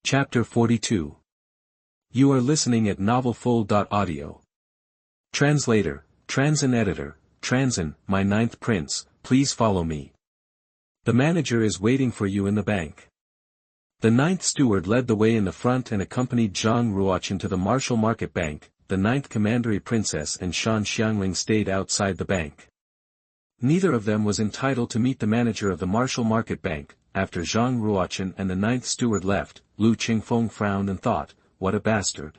Chapter 42. You are listening at novelfull.audio. Translator, Transin Editor, Transin, my ninth prince, please follow me. The manager is waiting for you in the bank. The ninth steward led the way in the front and accompanied Zhang Ruo Chen to the Martial Market Bank. The ninth commandery princess and Shan Xiangling stayed outside the bank. Neither of them was entitled to meet the manager of the Martial Market Bank. After Zhang Ruo Chen and the ninth steward left, Lu Qingfeng frowned and thought, what a bastard.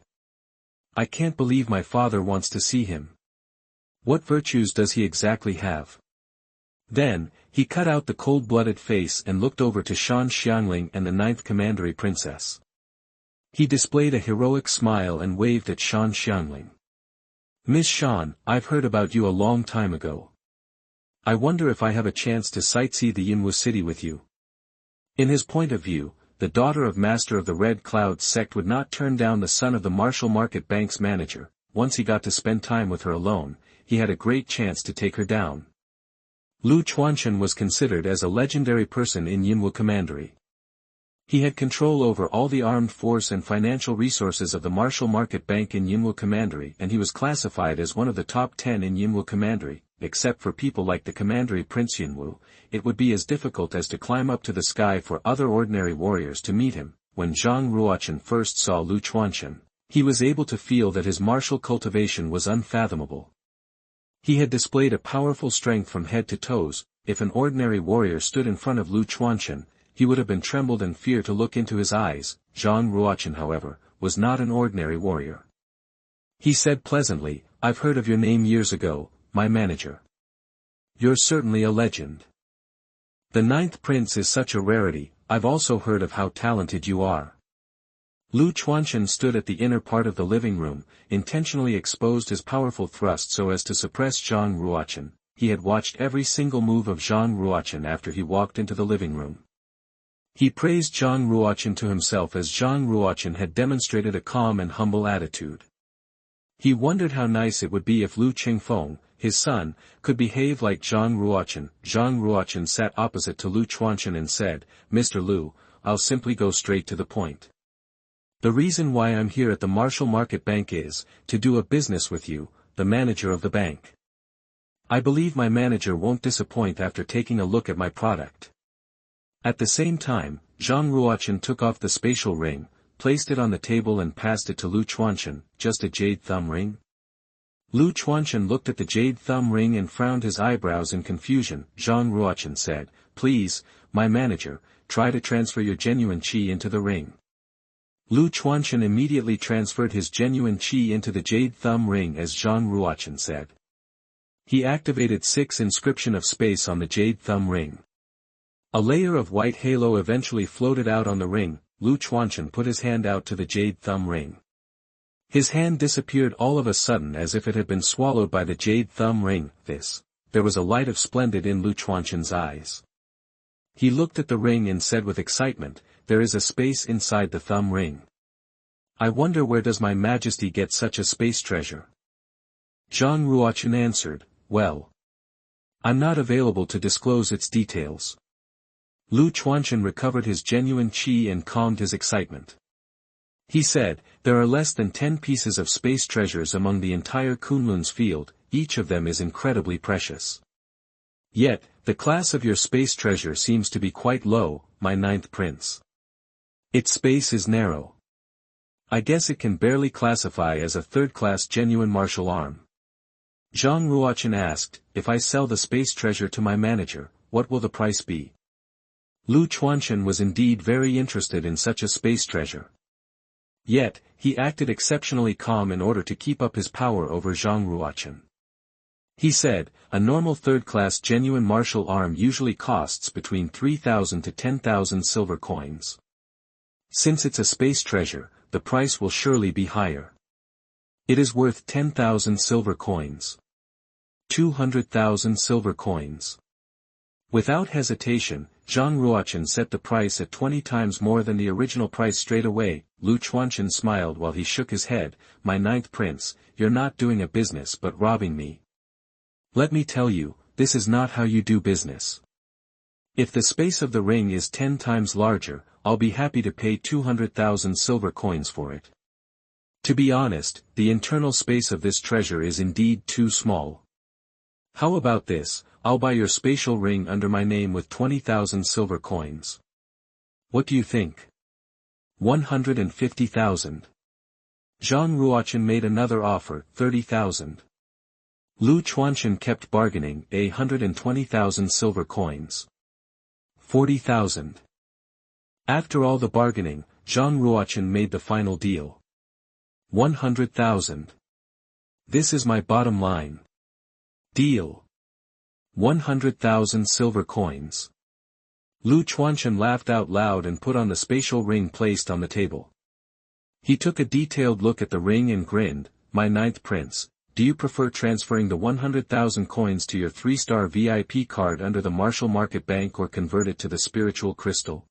I can't believe my father wants to see him. What virtues does he exactly have? Then, he cut out the cold-blooded face and looked over to Shan Xiangling and the ninth commandery princess. He displayed a heroic smile and waved at Shan Xiangling. Miss Shan, I've heard about you a long time ago. I wonder if I have a chance to sightsee the Yinwu city with you. In his point of view, the daughter of Master of the Red Cloud sect would not turn down the son of the Martial Market Bank's manager. Once he got to spend time with her alone, he had a great chance to take her down. Lu Chuanchen was considered as a legendary person in Yinwu Commandery. He had control over all the armed force and financial resources of the Martial Market Bank in Yinwu Commandery, and he was classified as one of the top 10 in Yinwu Commandery. Except for people like the Commandery Prince Yinwu, it would be as difficult as to climb up to the sky for other ordinary warriors to meet him. When Zhang Ruo Chen first saw Lu Chuanchen, he was able to feel that his martial cultivation was unfathomable. He had displayed a powerful strength from head to toes. If an ordinary warrior stood in front of Lu Chuanchen, he would have been trembled in fear to look into his eyes. Zhang Ruo Chen, however, was not an ordinary warrior. He said pleasantly, I've heard of your name years ago, my manager. You're certainly a legend. The ninth prince is such a rarity. I've also heard of how talented you are. Lu Chuanchen stood at the inner part of the living room, intentionally exposed his powerful thrust so as to suppress Zhang Ruo Chen. He had watched every single move of Zhang Ruo Chen after he walked into the living room. He praised Zhang Ruo Chen to himself as Zhang Ruo Chen had demonstrated a calm and humble attitude. He wondered how nice it would be if Lu Qingfeng, his son, could behave like Zhang Ruo Chen. Zhang Ruo Chen sat opposite to Lu Chuanchen and said, Mr. Lu, I'll simply go straight to the point. The reason why I'm here at the Martial Market Bank is, to do a business with you, the manager of the bank. I believe my manager won't disappoint after taking a look at my product. At the same time, Zhang Ruo Chen took off the spatial ring, placed it on the table and passed it to Lu Chuanchen. Just a jade thumb ring? Lu Chuanchen looked at the jade thumb ring and frowned his eyebrows in confusion. Zhang Ruo Chen said, Please, my manager, try to transfer your genuine qi into the ring. Lu Chuanchen immediately transferred his genuine qi into the jade thumb ring as Zhang Ruo Chen said. He activated 6 inscription of space on the jade thumb ring. A layer of white halo eventually floated out on the ring. Lu Chuanchen put his hand out to the jade thumb ring. His hand disappeared all of a sudden as if it had been swallowed by the jade thumb ring. There was a light of splendid in Lu Chuanchen's eyes. He looked at the ring and said with excitement, there is a space inside the thumb ring. I wonder where does my Majesty get such a space treasure? Zhang Ruo Chen answered, well, I'm not available to disclose its details. Lu Chuanchen recovered his genuine qi and calmed his excitement. He said, there are less than 10 pieces of space treasures among the entire Kunlun Field, each of them is incredibly precious. Yet, the class of your space treasure seems to be quite low, my ninth prince. Its space is narrow. I guess it can barely classify as a third-class genuine martial arm. Zhang Ruo Chen asked, if I sell the space treasure to my manager, what will the price be? Lu Chuanchen was indeed very interested in such a space treasure. Yet, he acted exceptionally calm in order to keep up his power over Zhang Ruo Chen. He said, a normal third-class genuine martial arm usually costs between 3,000 to 10,000 silver coins. Since it's a space treasure, the price will surely be higher. It is worth 10,000 silver coins. 200,000 silver coins. Without hesitation, Zhang Ruo Chen set the price at 20 times more than the original price straight away. Lu Chuanchen smiled while he shook his head, my ninth prince, you're not doing a business but robbing me. Let me tell you, this is not how you do business. If the space of the ring is 10 times larger, I'll be happy to pay 200,000 silver coins for it. To be honest, the internal space of this treasure is indeed too small. How about this, I'll buy your spatial ring under my name with 20,000 silver coins. What do you think? 150,000. Zhang Ruochen made another offer, 30,000. Xuanhuan kept bargaining, 120,000 silver coins. 40,000. After all the bargaining, Zhang Ruochen made the final deal. 100,000. This is my bottom line. Deal. 100,000 silver coins. Xuanhuan laughed out loud and put on the spatial ring placed on the table. He took a detailed look at the ring and grinned, "My ninth prince, do you prefer transferring the 100,000 coins to your 3-star VIP card under the Martial Market Bank or convert it to the spiritual crystal?"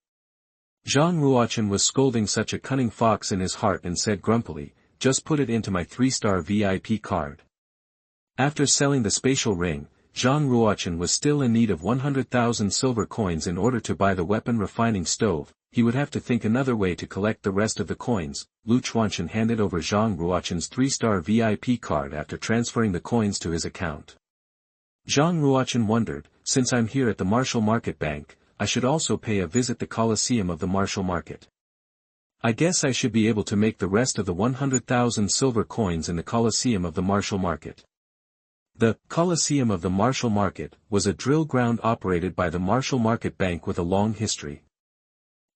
Zhang Ruochen was scolding such a cunning fox in his heart and said grumpily, "Just put it into my 3-star VIP card." After selling the spatial ring, Zhang Ruochen was still in need of 100,000 silver coins in order to buy the weapon refining stove. He would have to think another way to collect the rest of the coins. Xuanhuan handed over Zhang Ruochen's 3-star VIP card after transferring the coins to his account. Zhang Ruochen wondered, since I'm here at the Martial Market Bank, I should also pay a visit the Colosseum of the Martial Market. I guess I should be able to make the rest of the 100,000 silver coins in the Colosseum of the Martial Market. The Colosseum of the Martial Market was a drill ground operated by the Martial Market Bank with a long history.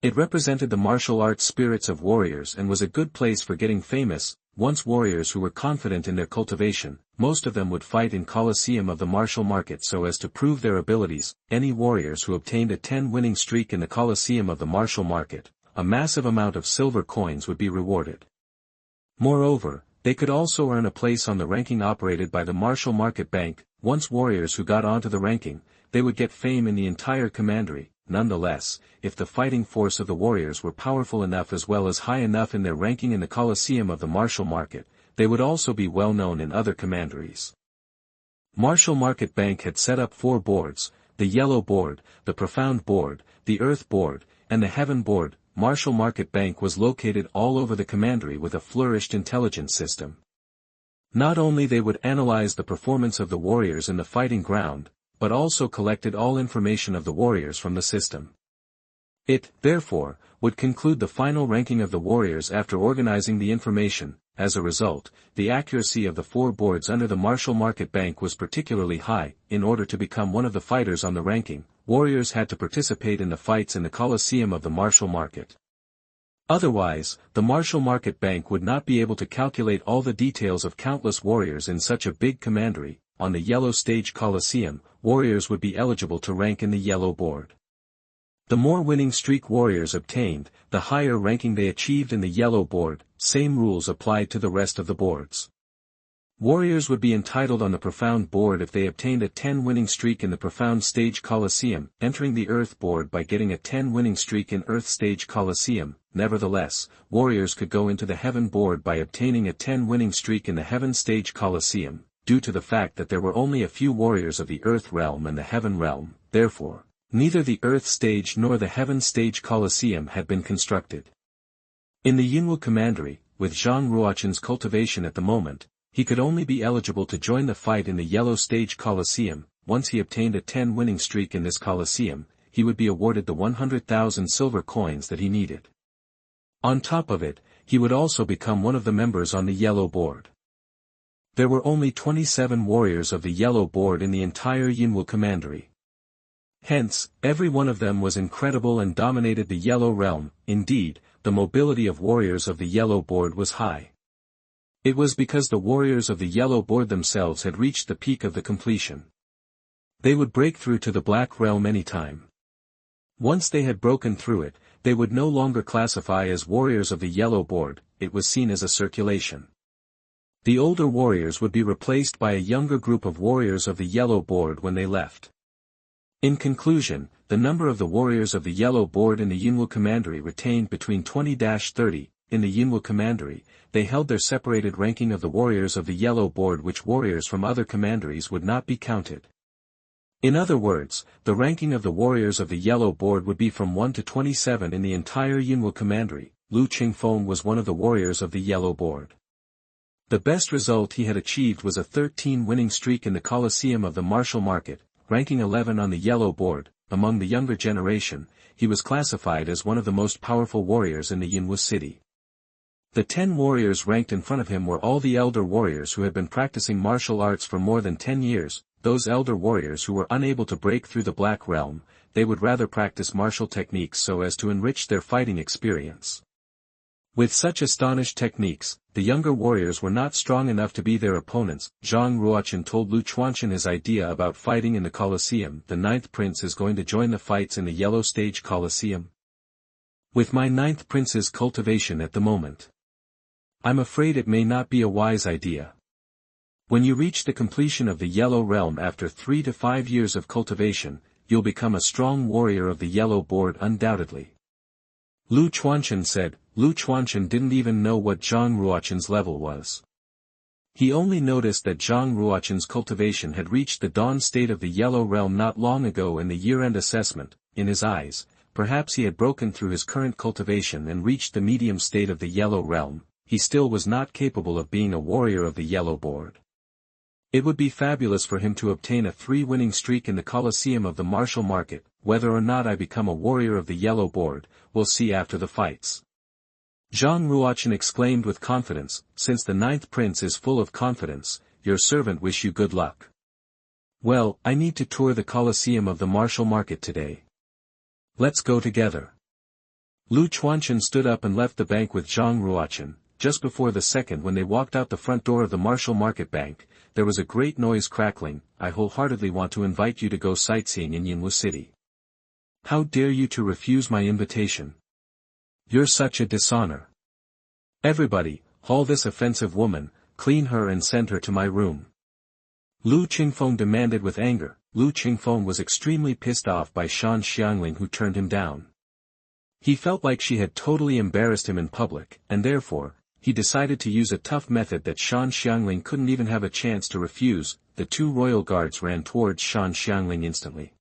It represented the martial arts spirits of warriors and was a good place for getting famous. Once warriors who were confident in their cultivation, most of them would fight in Colosseum of the Martial Market so as to prove their abilities. Any warriors who obtained a 10-winning streak in the Colosseum of the Martial Market, a massive amount of silver coins would be rewarded. Moreover, they could also earn a place on the ranking operated by the Martial Market Bank. Once warriors who got onto the ranking, they would get fame in the entire commandery. Nonetheless, if the fighting force of the warriors were powerful enough as well as high enough in their ranking in the Colosseum of the Martial Market, they would also be well known in other commanderies. Martial Market Bank had set up 4 boards, the Yellow Board, the Profound Board, the Earth Board, and the Heaven Board. Martial Market Bank was located all over the commandery with a flourished intelligence system. Not only they would analyze the performance of the warriors in the fighting ground, but also collected all information of the warriors from the system. It, therefore, would conclude the final ranking of the warriors after organizing the information. As a result, the accuracy of the 4 boards under the Martial Market Bank was particularly high. In order to become one of the fighters on the ranking, warriors had to participate in the fights in the Colosseum of the Martial Market. Otherwise, the Martial Market Bank would not be able to calculate all the details of countless warriors in such a big commandery. On the Yellow Stage Colosseum, warriors would be eligible to rank in the Yellow Board. The more winning streak warriors obtained, the higher ranking they achieved in the Yellow Board. Same rules applied to the rest of the boards. Warriors would be entitled on the Profound Board if they obtained a 10-winning streak in the Profound Stage Colosseum, entering the Earth Board by getting a 10-winning streak in Earth Stage Colosseum. Nevertheless, warriors could go into the Heaven Board by obtaining a 10-winning streak in the Heaven Stage Colosseum, due to the fact that there were only a few warriors of the Earth Realm and the Heaven Realm. Therefore, neither the Earth Stage nor the Heaven Stage Colosseum had been constructed. In the Yunwu Commandery, with Zhang Ruochen's cultivation at the moment, he could only be eligible to join the fight in the Yellow Stage Colosseum. Once he obtained a 10-winning streak in this Colosseum, he would be awarded the 100,000 silver coins that he needed. On top of it, he would also become one of the members on the Yellow Board. There were only 27 warriors of the Yellow Board in the entire Yunwu Commandery. Hence, every one of them was incredible and dominated the Yellow Realm. Indeed, the mobility of warriors of the Yellow Board was high. It was because the warriors of the Yellow Board themselves had reached the peak of the completion. They would break through to the Black Realm anytime. Once they had broken through it, they would no longer classify as warriors of the Yellow Board. It was seen as a circulation. The older warriors would be replaced by a younger group of warriors of the Yellow Board when they left. In conclusion, the number of the warriors of the Yellow Board in the Yunwu Commandery retained between 20-30. In the Yunwu Commandery, they held their separated ranking of the warriors of the Yellow Board, which warriors from other commanderies would not be counted. In other words, the ranking of the warriors of the Yellow Board would be from 1 to 27 in the entire Yunwu commandery. Lu Qingfeng was one of the warriors of the Yellow Board. The best result he had achieved was a 13-winning streak in the Colosseum of the Martial Market, ranking 11 on the Yellow Board. Among the younger generation, he was classified as one of the most powerful warriors in the Yunwu city. The 10 warriors ranked in front of him were all the elder warriors who had been practicing martial arts for more than 10 years, those elder warriors who were unable to break through the Black Realm. They would rather practice martial techniques so as to enrich their fighting experience. With such astonished techniques, the younger warriors were not strong enough to be their opponents. Zhang Ruo Chen told Xuanhuan his idea about fighting in the Colosseum. The 9th prince is going to join the fights in the Yellow Stage Colosseum. With my 9th prince's cultivation at the moment, I'm afraid it may not be a wise idea. When you reach the completion of the Yellow Realm after 3 to 5 years of cultivation, you'll become a strong warrior of the Yellow Board undoubtedly. Lu Xuanhuan said. Lu Xuanhuan didn't even know what Zhang Ruo Chen's level was. He only noticed that Zhang Ruo Chen's cultivation had reached the dawn state of the Yellow Realm not long ago in the year-end assessment. In his eyes, perhaps he had broken through his current cultivation and reached the medium state of the Yellow Realm. He still was not capable of being a warrior of the Yellow Board. It would be fabulous for him to obtain a 3-winning streak in the Colosseum of the Martial Market. Whether or not I become a warrior of the Yellow Board, we'll see after the fights. Zhang Ruochen exclaimed with confidence. Since the 9th prince is full of confidence, your servant wish you good luck. Well, I need to tour the Colosseum of the Martial Market today. Let's go together. Lu Xuanhuan stood up and left the bank with Zhang Ruochen. Just before the second when they walked out the front door of the Martial Market Bank, there was a great noise crackling. I wholeheartedly want to invite you to go sightseeing in Yunwu City. How dare you to refuse my invitation? You're such a dishonor. Everybody, haul this offensive woman, clean her and send her to my room. Lu Qingfeng demanded with anger. Lu Qingfeng was extremely pissed off by Shan Xiangling who turned him down. He felt like she had totally embarrassed him in public, and therefore, he decided to use a tough method that Shan Xiangling couldn't even have a chance to refuse. The 2 royal guards ran towards Shan Xiangling instantly.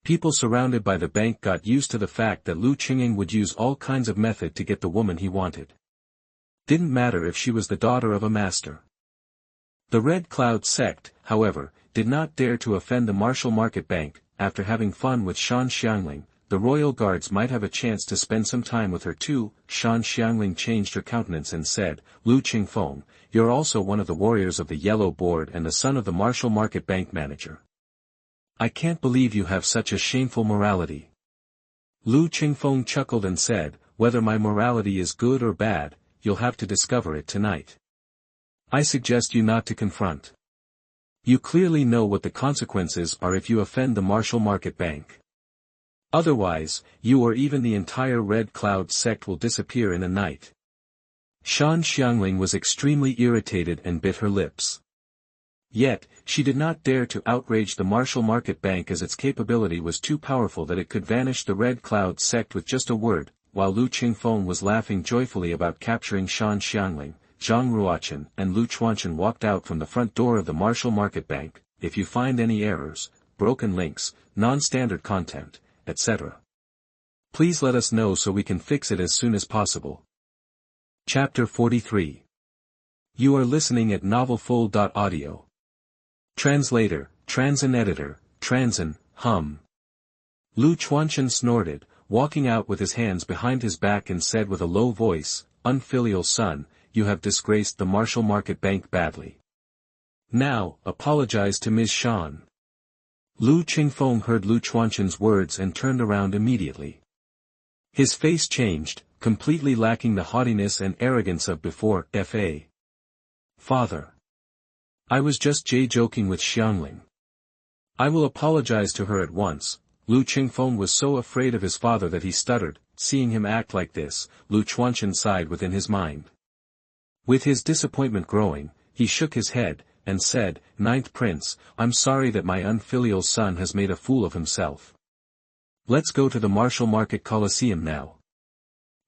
People surrounded by the bank got used to the fact that Lu Qingfeng would use all kinds of method to get the woman he wanted. Didn't matter if she was the daughter of a master. The Red Cloud sect, however, did not dare to offend the Martial Market Bank. After having fun with Shan Xiangling, the royal guards might have a chance to spend some time with her too. Shan Xiangling changed her countenance and said, Lu Qingfeng, you're also one of the warriors of the Yellow Board and the son of the Martial Market Bank manager. I can't believe you have such a shameful morality. Lu Qingfeng chuckled and said, whether my morality is good or bad, you'll have to discover it tonight. I suggest you not to confront. You clearly know what the consequences are if you offend the Martial Market Bank. Otherwise, you or even the entire Red Cloud sect will disappear in a night. Shan Xiangling was extremely irritated and bit her lips. Yet, she did not dare to outrage the Martial Market Bank as its capability was too powerful that it could vanish the Red Cloud sect with just a word. While Lu Qingfeng was laughing joyfully about capturing Shan Xiangling, Zhang Ruochen and Lu Xuanhuan walked out from the front door of the Martial Market Bank. If you find any errors, broken links, non-standard content, etc., please let us know so we can fix it as soon as possible. Chapter 43. You are listening at novelfull.audio. Translator, Transin Editor, Transin, hum. Lu Xuanhuan snorted, walking out with his hands behind his back and said with a low voice, unfilial son, you have disgraced the Martial Market Bank badly. Now, apologize to Ms. Shan. Lu Qingfeng heard Lu Xuanhuan's words and turned around immediately. His face changed, completely lacking the haughtiness and arrogance of before. Father. I was just joking with Xiangling. I will apologize to her at once. Lu Qingfeng was so afraid of his father that he stuttered. Seeing him act like this, Lu Xuanhuan sighed within his mind. With his disappointment growing, he shook his head, and said, Ninth Prince, I'm sorry that my unfilial son has made a fool of himself. Let's go to the Martial Market Colosseum now.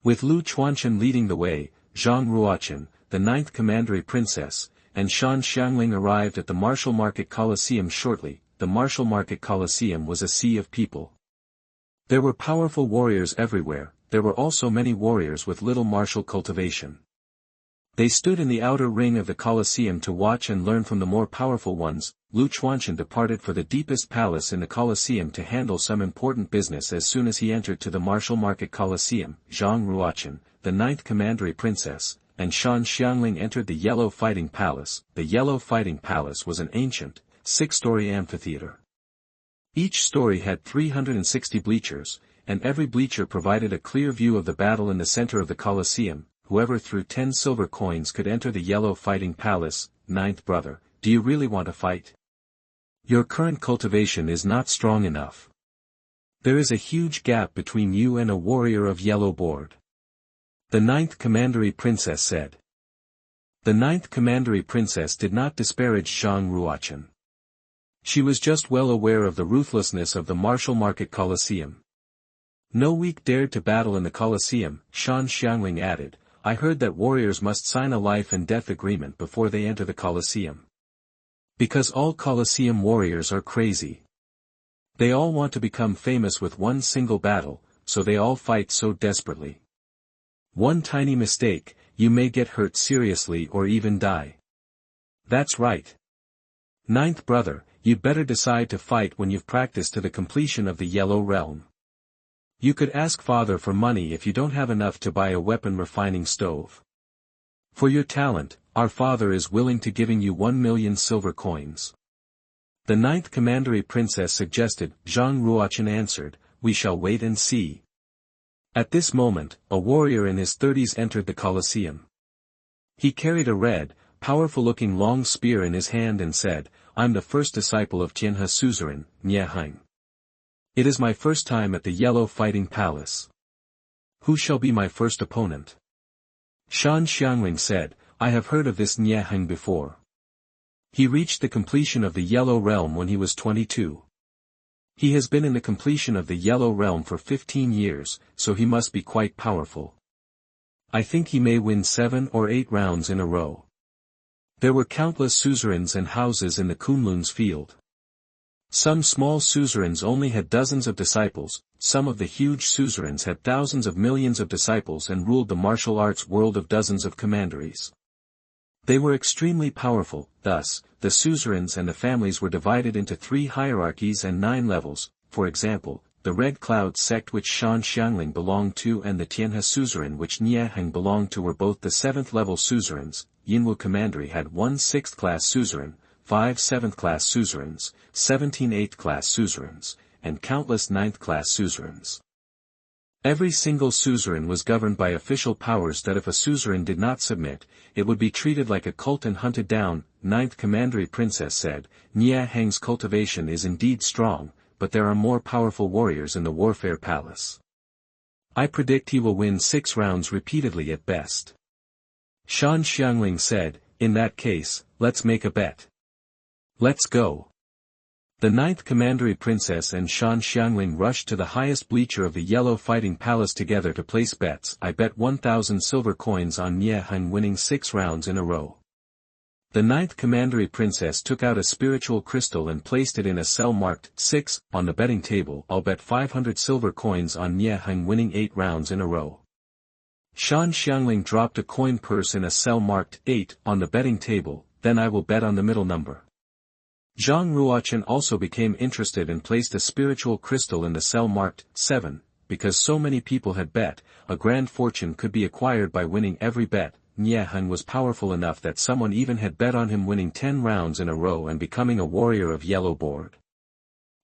With Lu Xuanhuan leading the way, Zhang Ruo Chen, the 9th Commandery Princess, and Shan Xiangling arrived at the Martial Market Colosseum shortly. the Martial Market Coliseum was a sea of people. There were powerful warriors everywhere, there were also many warriors with little martial cultivation. They stood in the outer ring of the Colosseum to watch and learn from the more powerful ones. Ruochen departed for the deepest palace in the Colosseum to handle some important business. As soon as he entered to the Martial Market Colosseum, Zhang Ruo Chen, the 9th Commandery Princess, and Xuanhuan entered the Yellow Fighting Palace. The Yellow Fighting Palace was an ancient, 6-story amphitheater. Each story had 360 bleachers, and every bleacher provided a clear view of the battle in the center of the Colosseum. Whoever threw 10 silver coins could enter the Yellow Fighting Palace. 9th brother, do you really want to fight? Your current cultivation is not strong enough. There is a huge gap between you and a warrior of yellow board. The 9th Commandery Princess said. The 9th Commandery Princess did not disparage Zhang Ruo Chen. She was just well aware of the ruthlessness of the Martial Market Coliseum. No weak dared to battle in the Colosseum. Xuanhuan added, I heard that warriors must sign a life and death agreement before they enter the Colosseum. Because all Colosseum warriors are crazy. They all want to become famous with one single battle, so they all fight so desperately. One tiny mistake, you may get hurt seriously or even die. That's right. 9th brother, you'd better decide to fight when you've practiced to the completion of the Yellow Realm. You could ask father for money if you don't have enough to buy a weapon refining stove. For your talent, our father is willing to giving you 1 million silver coins. The 9th Commandery Princess suggested. Zhang Ruo Chen answered, we shall wait and see. At this moment, a warrior in his 30s entered the Colosseum. He carried a red, powerful-looking long spear in his hand and said, I'm the first disciple of Tianhe suzerain, Nieheng. It is my first time at the Yellow Fighting Palace. Who shall be my first opponent? Xuanhuan said, I have heard of this Nieheng before. He reached the completion of the Yellow Realm when he was 22. He has been in the completion of the Yellow Realm for 15 years, so he must be quite powerful. I think he may win 7 or 8 rounds in a row. There were countless suzerains and houses in the Kunlun Field. Some small suzerains only had dozens of disciples, some of the huge suzerains had thousands of millions of disciples and ruled the martial arts world of dozens of commanderies. They were extremely powerful. Thus, the suzerains and the families were divided into 3 hierarchies and 9 levels. For example, the Red Cloud sect which Xuanhuan belonged to and the Tianhe suzerain which Nieheng belonged to were both the 7th level suzerains. Yinwu Commandery had 1 6th class suzerain, 5 7th class suzerains, 17 8th class suzerains, and countless 9th class suzerains. Every single suzerain was governed by official powers that if a suzerain did not submit, it would be treated like a cult and hunted down. 9th Commandery Princess said, Nieheng's cultivation is indeed strong, but there are more powerful warriors in the Warfare Palace. I predict he will win 6 rounds repeatedly at best. Xuanhuan said, in that case, let's make a bet. Let's go. The 9th Commandery Princess and Xuanhuan rushed to the highest bleacher of the Yellow Fighting Palace together to place bets. I bet 1,000 silver coins on Nieheng winning 6 rounds in a row. The 9th Commandery Princess took out a spiritual crystal and placed it in a cell marked 6 on the betting table. I'll bet 500 silver coins on Nieheng winning 8 rounds in a row. Xuanhuan dropped a coin purse in a cell marked 8 on the betting table. Then I will bet on the middle number. Zhang Ruo Chen also became interested and placed a spiritual crystal in the cell marked 7, because so many people had bet, a grand fortune could be acquired by winning every bet. Nieheng was powerful enough that someone even had bet on him winning 10 rounds in a row and becoming a warrior of yellow board.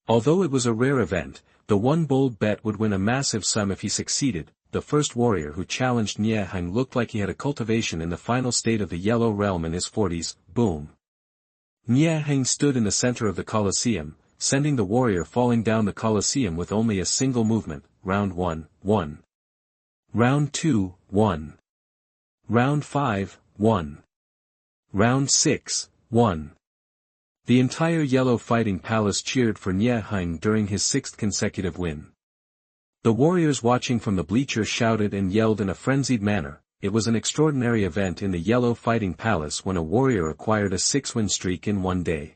Although it was a rare event, the one bold bet would win a massive sum if he succeeded. The first warrior who challenged Nieheng looked like he had a cultivation in the final state of the Yellow Realm in his 40s. Boom. Nieheng stood in the center of the Colosseum, sending the warrior falling down the Colosseum with only a single movement. Round 1, 1. Round 2, 1. Round 5, 1. Round 6, 1. The entire Yellow Fighting Palace cheered for Nieheng during his 6th consecutive win. The warriors watching from the bleachers shouted and yelled in a frenzied manner. It was an extraordinary event in the Yellow Fighting Palace when a warrior acquired a 6-win streak in one day.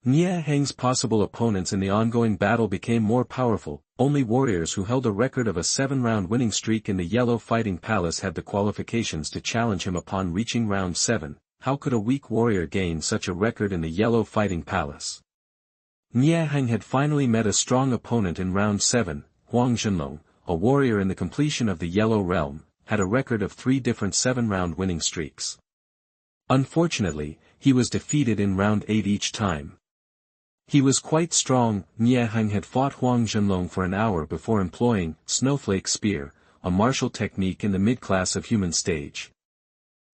Nie Heng's possible opponents in the ongoing battle became more powerful. Only warriors who held a record of a 7-round winning streak in the Yellow Fighting Palace had the qualifications to challenge him upon reaching round 7. How could a weak warrior gain such a record in the Yellow Fighting Palace? Nie Heng had finally met a strong opponent in round 7, Huang Zhenlong, a warrior in the completion of the Yellow Realm, had a record of 3 different 7-round winning streaks. Unfortunately, he was defeated in round 8 each time. He was quite strong. Nie Heng had fought Huang Zhenlong for an hour before employing Snowflake Spear, a martial technique in the mid-class of human stage.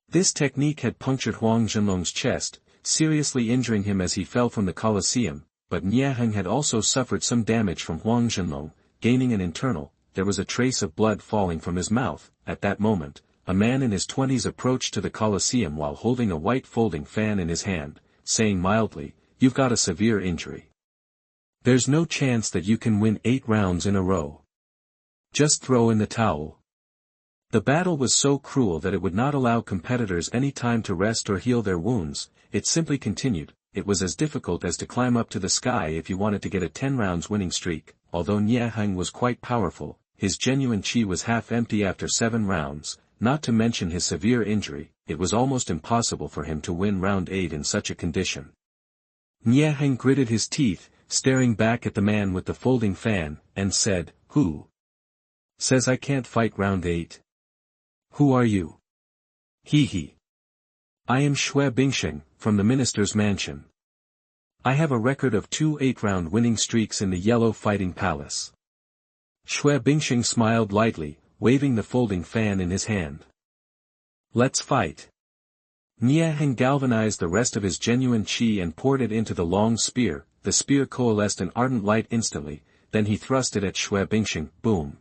This technique had punctured Huang Zhenlong's chest, seriously injuring him as he fell from the Colosseum, but Nie Heng had also suffered some damage from Huang Zhenlong, gaining an internal. There was a trace of blood falling from his mouth. At that moment, a man in his 20s approached to the Colosseum while holding a white folding fan in his hand, saying mildly, "You've got a severe injury. There's no chance that you can win 8 rounds in a row. Just throw in the towel." The battle was so cruel that it would not allow competitors any time to rest or heal their wounds. It simply continued. It was as difficult as to climb up to the sky if you wanted to get a 10 rounds winning streak. Although Nie Heng was quite powerful, his genuine chi was half empty after 7 rounds, not to mention his severe injury. It was almost impossible for him to win round 8 in such a condition. Nie Heng gritted his teeth, staring back at the man with the folding fan, and said, "Who says I can't fight round 8? Who are you?" "He. I am Xue Bingsheng, from the minister's mansion. I have a record of 2 8-round winning streaks in the Yellow Fighting Palace." Xue Bingsheng smiled lightly, waving the folding fan in his hand. "Let's fight." Nie Heng galvanized the rest of his genuine chi and poured it into the long spear. The spear coalesced in ardent light instantly, then he thrust it at Xue Bingsheng. Boom!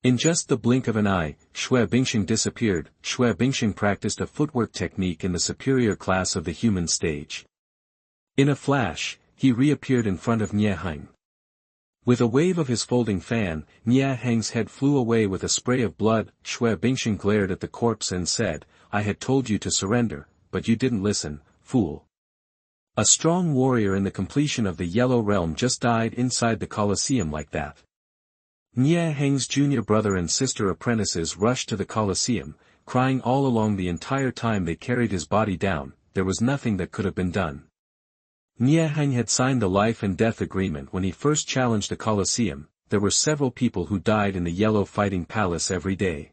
In just the blink of an eye, Xue Bingsheng disappeared. Xue Bingsheng practiced a footwork technique in the superior class of the human stage. In a flash, he reappeared in front of Nie Heng. With a wave of his folding fan, Nie Heng's head flew away with a spray of blood. Xue Bingsheng glared at the corpse and said, "I had told you to surrender, but you didn't listen, fool. A strong warrior in the completion of the Yellow Realm just died inside the Colosseum like that." Nie Heng's junior brother and sister apprentices rushed to the Colosseum, crying all along the entire time they carried his body down. There was nothing that could have been done. Nie Heng had signed the life and death agreement when he first challenged the Colosseum. There were several people who died in the Yellow Fighting Palace every day.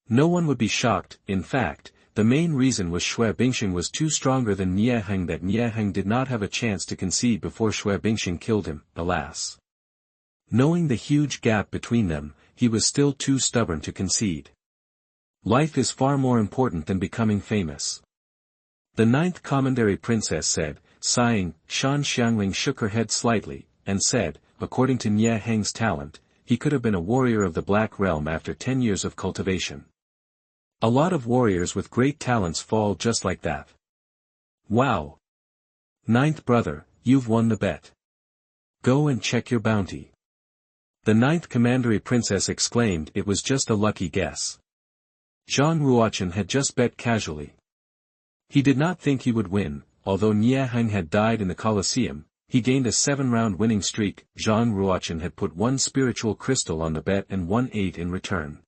No one would be shocked. In fact, the main reason was Xue Bingsheng was too stronger than Nie Heng, that Nie Heng did not have a chance to concede before Xue Bingsheng killed him. Alas! Knowing the huge gap between them, he was still too stubborn to concede. Life is far more important than becoming famous. The 9th Commandery Princess said, sighing. Shan Xiangling shook her head slightly, and said, according to Nie Heng's talent, he could have been a warrior of the Black Realm after 10 years of cultivation. A lot of warriors with great talents fall just like that. Wow! 9th brother, you've won the bet. Go and check your bounty. The 9th Commandery Princess exclaimed. It was just a lucky guess. Zhang Ruo Chen had just bet casually. He did not think he would win. Although Nie Heng had died in the Colosseum, he gained a 7-round winning streak. Zhang Ruo Chen had put 1 spiritual crystal on the bet and won 8 in return.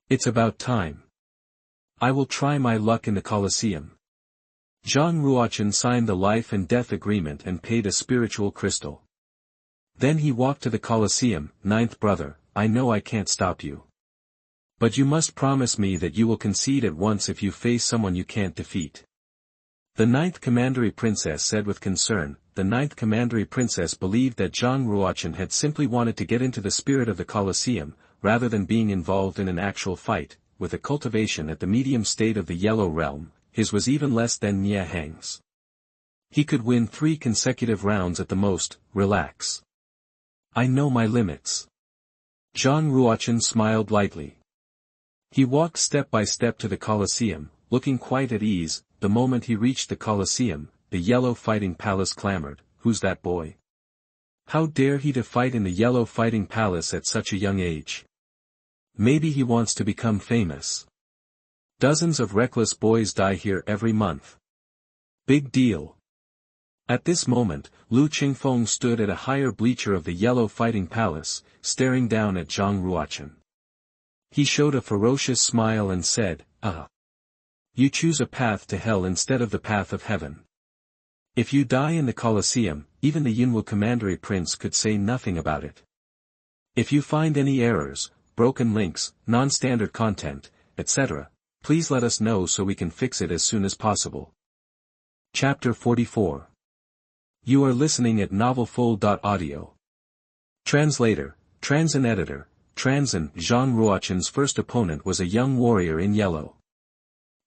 It's about time. I will try my luck in the Colosseum. Zhang Ruo Chen signed the life and death agreement and paid a spiritual crystal. Then he walked to the Colosseum. 9th brother, I know I can't stop you. But you must promise me that you will concede at once if you face someone you can't defeat. The 9th Commandery Princess said with concern. The 9th Commandery Princess believed that Zhang Ruo Chen had simply wanted to get into the spirit of the Colosseum, rather than being involved in an actual fight. With a cultivation at the medium state of the Yellow Realm, his was even less than Nie Heng's. He could win 3 consecutive rounds at the most. Relax. I know my limits. Zhang Ruo Chen smiled lightly. He walked step by step to the Colosseum, looking quite at ease. The moment he reached the Colosseum, the Yellow Fighting Palace clamored, "Who's that boy? How dare he to fight in the Yellow Fighting Palace at such a young age? Maybe he wants to become famous. Dozens of reckless boys die here every month. Big deal." At this moment, Lu Qingfeng stood at a higher bleacher of the yellow fighting palace, staring down at Zhang Ruo Chen. He showed a ferocious smile and said, "Ah. You choose a path to hell instead of the path of heaven. If you die in the Colosseum, even the Yunwu Commandery Prince could say nothing about it. If you find any errors, broken links, non-standard content, etc., please let us know so we can fix it as soon as possible." Chapter 44. You are listening at novelfull.audio. Translator, Transin Editor, Transin. Zhang Ruo Chen's first opponent was a young warrior in yellow.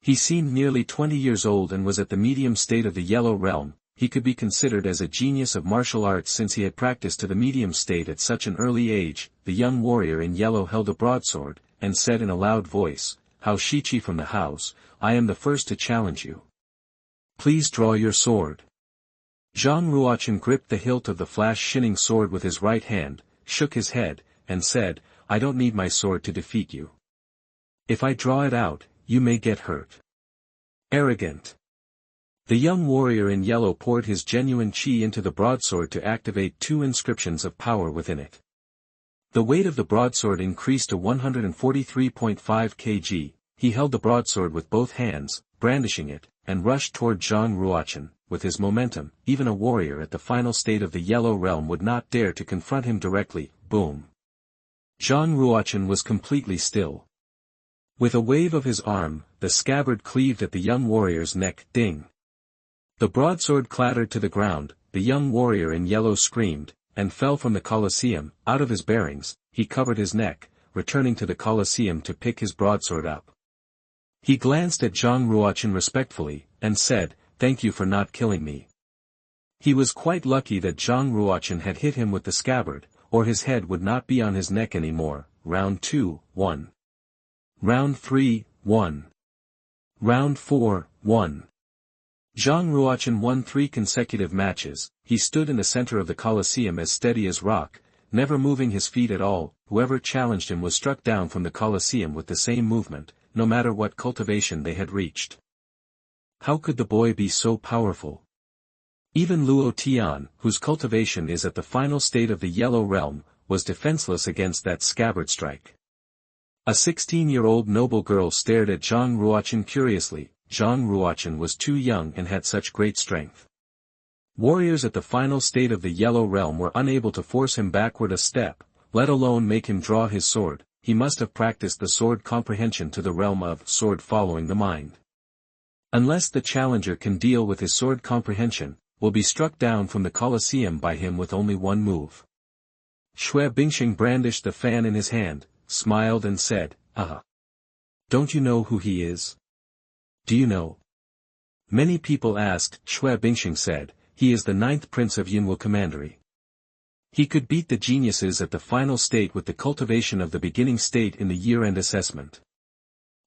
He seemed nearly 20 years old and was at the medium state of the Yellow Realm. He could be considered as a genius of martial arts since he had practiced to the medium state at such an early age. The young warrior in yellow held a broadsword, and said in a loud voice, "Hao Shiqi from the house, I am the first to challenge you. Please draw your sword." Zhang Ruochen gripped the hilt of the flash-shining sword with his right hand, shook his head, and said, "I don't need my sword to defeat you. If I draw it out, you may get hurt." Arrogant. The young warrior in yellow poured his genuine qi into the broadsword to activate 2 inscriptions of power within it. The weight of the broadsword increased to 143.5 kg. He held the broadsword with both hands, brandishing it, and rushed toward Zhang Ruochen. With his momentum, even a warrior at the final state of the Yellow Realm would not dare to confront him directly. Boom. Zhang Ruochen was completely still. With a wave of his arm, the scabbard cleaved at the young warrior's neck. Ding. The broadsword clattered to the ground. The young warrior in yellow screamed, and fell from the Colosseum. Out of his bearings, he covered his neck, returning to the Colosseum to pick his broadsword up. He glanced at Zhang Ruochen respectfully, and said, "Thank you for not killing me." He was quite lucky that Zhang Ruochen had hit him with the scabbard, or his head would not be on his neck anymore. Round 2, 1. Round 3, 1. Round 4, 1. Zhang Ruochen won 3 consecutive matches. He stood in the center of the Colosseum as steady as rock, never moving his feet at all. Whoever challenged him was struck down from the Colosseum with the same movement, no matter what cultivation they had reached. How could the boy be so powerful? Even Luo Tian, whose cultivation is at the final state of the Yellow Realm, was defenseless against that scabbard strike. A 16-year-old noble girl stared at Zhang Ruochen curiously. Zhang Ruochen was too young and had such great strength. Warriors at the final state of the Yellow Realm were unable to force him backward a step, let alone make him draw his sword. He must have practiced the sword comprehension to the realm of sword following the mind. Unless the challenger can deal with his sword comprehension, will be struck down from the Colosseum by him with only one move. Xue Bingxing brandished the fan in his hand, smiled and said, "Ah. Don't you know who he is?" "Do you know?" Many people asked. Xue Bingxing said, "He is the 9th prince of Yunwu Commandery. He could beat the geniuses at the final state with the cultivation of the beginning state in the year-end assessment.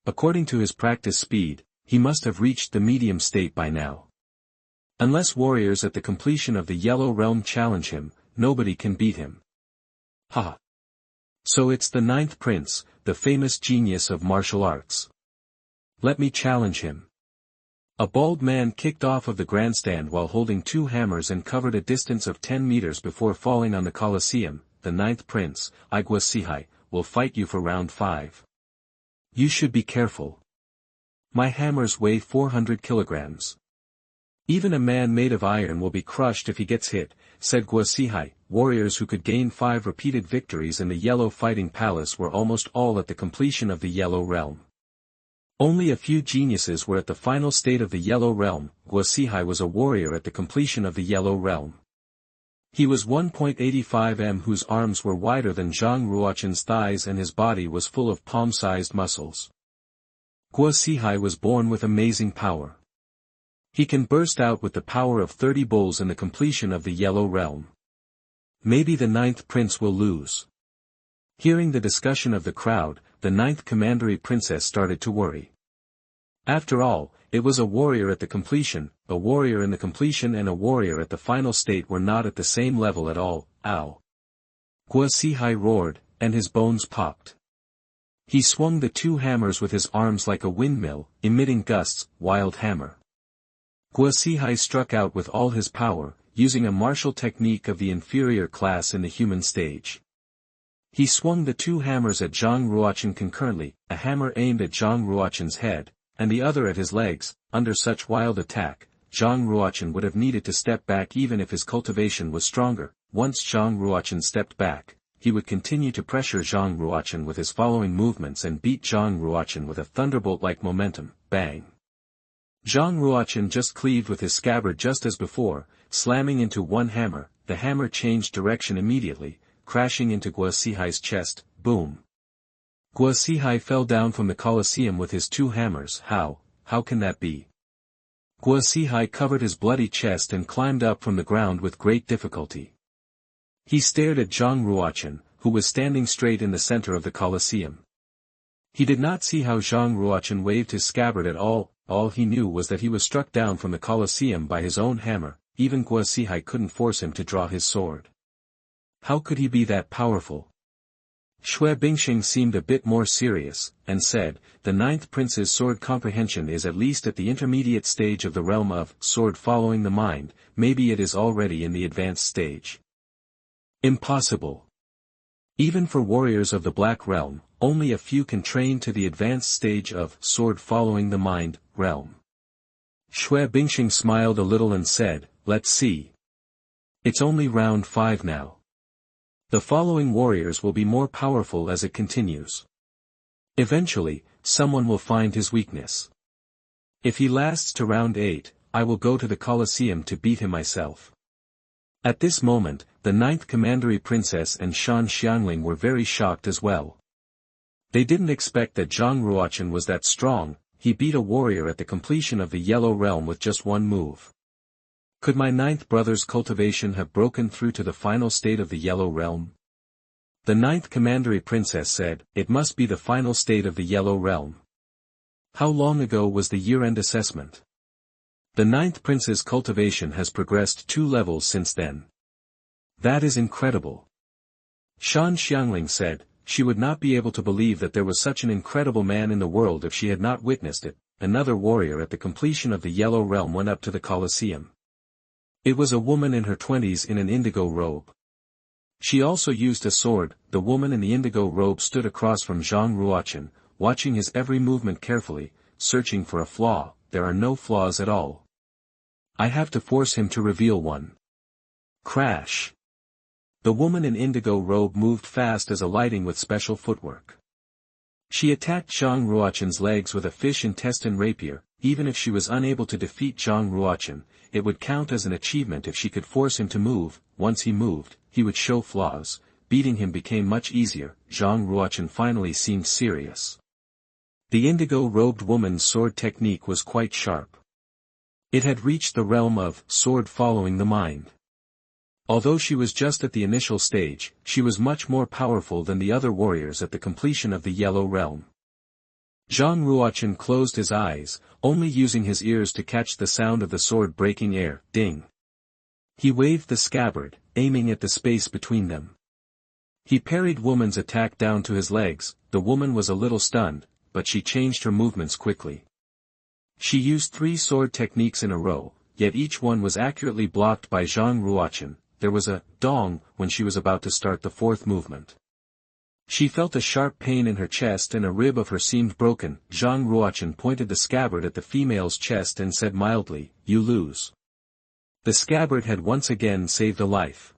According to his practice speed, he must have reached the medium state by now. Unless warriors at the completion of the Yellow Realm challenge him, nobody can beat him." Ha! So it's the 9th prince, the famous genius of martial arts. Let me challenge him. A bald man kicked off of the grandstand while holding 2 hammers and covered a distance of 10 meters before falling on the Colosseum. "The 9th prince, Igua Sihai, will fight you for round 5. You should be careful. My hammers weigh 400 kilograms. Even a man made of iron will be crushed if he gets hit," said Guosihai. Warriors who could gain 5 repeated victories in the Yellow Fighting Palace were almost all at the completion of the Yellow Realm. Only a few geniuses were at the final state of the Yellow Realm. Guosihai was a warrior at the completion of the Yellow Realm. He was 1.85 m, whose arms were wider than Zhang Ruochen's thighs and his body was full of palm-sized muscles. Guosihai was born with amazing power. He can burst out with the power of 30 bulls in the completion of the Yellow Realm. Maybe the 9th prince will lose. Hearing the discussion of the crowd, the 9th Commandery Princess started to worry. After all, it was a warrior at the completion. A warrior in the completion and a warrior at the final state were not at the same level at all. Ow! Guosihai roared, and his bones popped. He swung the 2 hammers with his arms like a windmill, emitting gusts. Wild hammer. Guo Sihai struck out with all his power, using a martial technique of the inferior class in the human stage. He swung the two hammers at Zhang Ruochen concurrently, a hammer aimed at Zhang Ruochen's head, and the other at his legs. Under such wild attack, Zhang Ruochen would have needed to step back even if his cultivation was stronger. Once Zhang Ruochen stepped back, he would continue to pressure Zhang Ruochen with his following movements and beat Zhang Ruochen with a thunderbolt-like momentum. Bang! Zhang Ruochen just cleaved with his scabbard just as before, slamming into one hammer. The hammer changed direction immediately, crashing into Guo Sihai's chest. Boom! Guo Sihai fell down from the Colosseum with his two hammers. How can that be? Guo Sihai covered his bloody chest and climbed up from the ground with great difficulty. He stared at Zhang Ruochen, who was standing straight in the center of the Colosseum. He did not see how Zhang Ruochen waved his scabbard at all he knew was that he was struck down from the Colosseum by his own hammer. Even Guo Sihai couldn't force him to draw his sword. How could he be that powerful? Shui Bingxing seemed a bit more serious, and said, "The ninth prince's sword comprehension is at least at the intermediate stage of the realm of sword following the mind, maybe it is already in the advanced stage." Impossible. Even for warriors of the Black Realm, only a few can train to the advanced stage of sword following the mind realm. Shui Bingxing smiled a little and said, "Let's see. It's only round 5 now. The following warriors will be more powerful as it continues. Eventually, someone will find his weakness. If he lasts to round 8, I will go to the Colosseum to beat him myself." At this moment, the 9th Commandery Princess and Shan Xiangling were very shocked as well. They didn't expect that Zhang Ruochen was that strong. He beat a warrior at the completion of the Yellow Realm with just one move. Could my 9th brother's cultivation have broken through to the final state of the Yellow Realm? The 9th Commandery Princess said, "It must be the final state of the Yellow Realm." How long ago was the year-end assessment? The 9th Prince's cultivation has progressed 2 levels since then. That is incredible. Shan Xiangling said, she would not be able to believe that there was such an incredible man in the world if she had not witnessed it. Another warrior at the completion of the Yellow Realm went up to the Colosseum. It was a woman in her 20s in an indigo robe. She also used a sword. The woman in the indigo robe stood across from Zhang Ruochen, watching his every movement carefully, searching for a flaw. There are no flaws at all. I have to force him to reveal one. Crash! The woman in indigo robe moved fast as a lighting with special footwork. She attacked Zhang Ruochen's legs with a fish intestine rapier. Even if she was unable to defeat Zhang Ruochen, it would count as an achievement if she could force him to move. Once he moved, he would show flaws. Beating him became much easier. Zhang Ruochen finally seemed serious. The indigo-robed woman's sword technique was quite sharp. It had reached the realm of sword following the mind. Although she was just at the initial stage, she was much more powerful than the other warriors at the completion of the Yellow Realm. Zhang Ruochen closed his eyes, only using his ears to catch the sound of the sword breaking air. Ding! He waved the scabbard, aiming at the space between them. He parried woman's attack down to his legs. The woman was a little stunned, but she changed her movements quickly. She used 3 sword techniques in a row, yet each one was accurately blocked by Zhang Ruochen. There was a dong when she was about to start the 4th movement. She felt a sharp pain in her chest and a rib of her seemed broken. Zhang Ruochen pointed the scabbard at the female's chest and said mildly, "You lose." The scabbard had once again saved a life.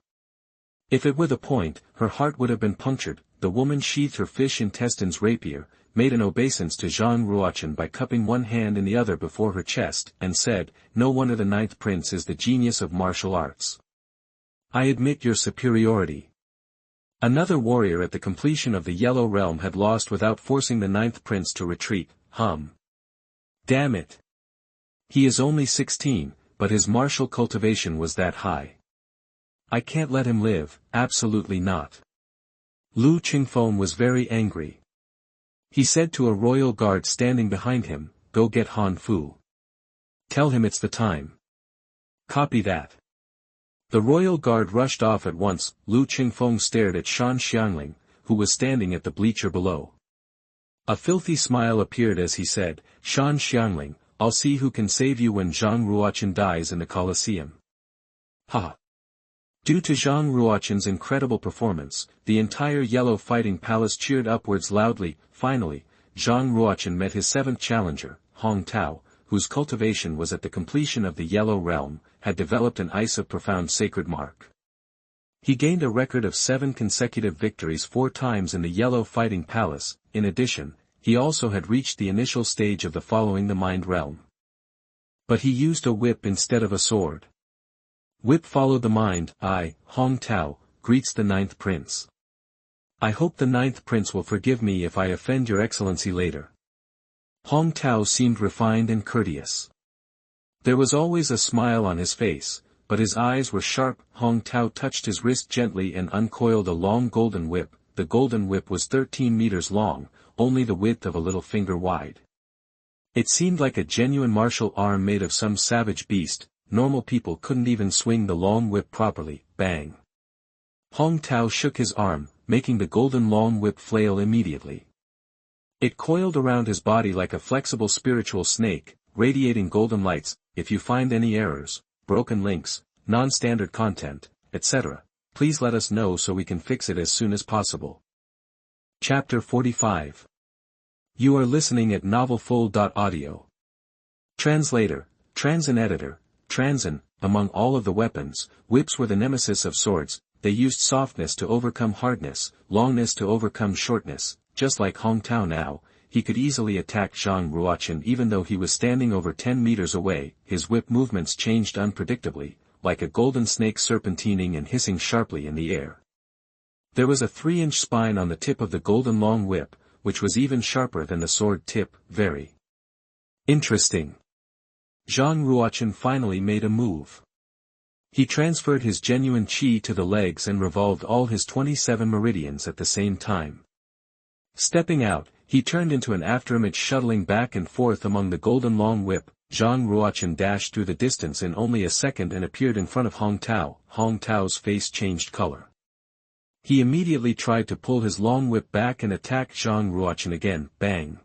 If it were the point, her heart would have been punctured. The woman sheathed her fish intestines rapier, made an obeisance to Zhang Ruochen by cupping one hand in the other before her chest, and said, "No wonder the 9th prince is the genius of martial arts. I admit your superiority." Another warrior at the completion of the Yellow Realm had lost without forcing the 9th prince to retreat. Damn it. He is only 16, but his martial cultivation was that high. I can't let him live, absolutely not. Lu Qingfeng was very angry. He said to a royal guard standing behind him, "Go get Han Fu. Tell him it's the time." Copy that. The royal guard rushed off at once. Lu Qingfeng stared at Shan Xiangling, who was standing at the bleacher below. A filthy smile appeared as he said, "Shan Xiangling, I'll see who can save you when Zhang Ruo Chen dies in the Colosseum. Ha! Due to Zhang Ruo Chen's incredible performance, the entire Yellow Fighting Palace cheered upwards loudly. Finally, Zhang Ruo Chen met his seventh challenger, Hong Tao, whose cultivation was at the completion of the Yellow Realm, had developed an ice of profound sacred mark. He gained a record of 7 consecutive victories 4 times in the Yellow Fighting Palace. In addition, he also had reached the initial stage of the following the Mind Realm. But he used a whip instead of a sword. Whip followed the mind. I, Hong Tao, greets the 9th Prince. I hope the 9th Prince will forgive me if I offend your excellency later. Hong Tao seemed refined and courteous. There was always a smile on his face, but his eyes were sharp. Hong Tao touched his wrist gently and uncoiled a long golden whip. The golden whip was 13 meters long, only the width of a little finger wide. It seemed like a genuine martial arm made of some savage beast. Normal people couldn't even swing the long whip properly. Bang! Hong Tao shook his arm, making the golden long whip flail immediately. It coiled around his body like a flexible spiritual snake, radiating golden lights. If you find any errors, broken links, non-standard content, etc., please let us know so we can fix it as soon as possible. Chapter 45. You are listening at novelfull.audio. Translator, Transin Editor, Transin. Among all of the weapons, whips were the nemesis of swords. They used softness to overcome hardness, longness to overcome shortness. Just like Hong Tao now, he could easily attack Zhang Ruo Chen even though he was standing over 10 meters away. His whip movements changed unpredictably, like a golden snake serpentining and hissing sharply in the air. There was a 3-inch spine on the tip of the golden long whip, which was even sharper than the sword tip. Very interesting. Zhang Ruo Chen finally made a move. He transferred his genuine qi to the legs and revolved all his 27 meridians at the same time. Stepping out, he turned into an afterimage shuttling back and forth among the golden long whip. Zhang Ruo Chen dashed through the distance in only a second and appeared in front of Hong Tao. Hong Tao's face changed color. He immediately tried to pull his long whip back and attack Zhang Ruo Chen again. Bang!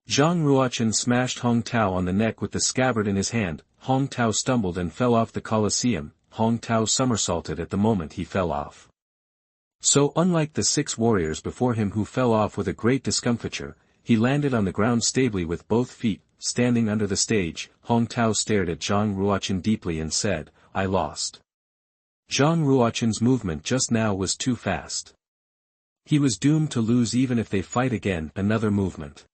Zhang Ruo Chen smashed Hong Tao on the neck with the scabbard in his hand. Hong Tao stumbled and fell off the Colosseum. Hong Tao somersaulted at the moment he fell off. So unlike the 6 warriors before him who fell off with a great discomfiture, he landed on the ground stably with both feet. Standing under the stage, Hong Tao stared at Zhang Ruo Chen deeply and said, I lost. Zhang Ruo Chen's movement just now was too fast. He was doomed to lose even if they fight again. Another movement.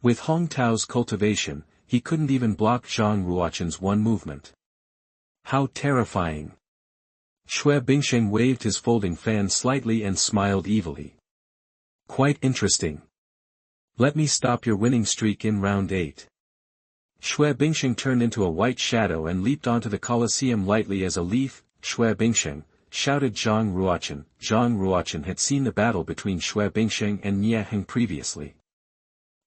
With Hong Tao's cultivation, he couldn't even block Zhang Ruo Chen's one movement. How terrifying! Xue Bingsheng waved his folding fan slightly and smiled evilly. Quite interesting. Let me stop your winning streak in round 8. Xue Bingsheng turned into a white shadow and leaped onto the Colosseum lightly as a leaf. Xue Bingsheng, shouted Zhang Ruo Chen. Zhang Ruo Chen had seen the battle between Xue Bingsheng and Nie Heng previously.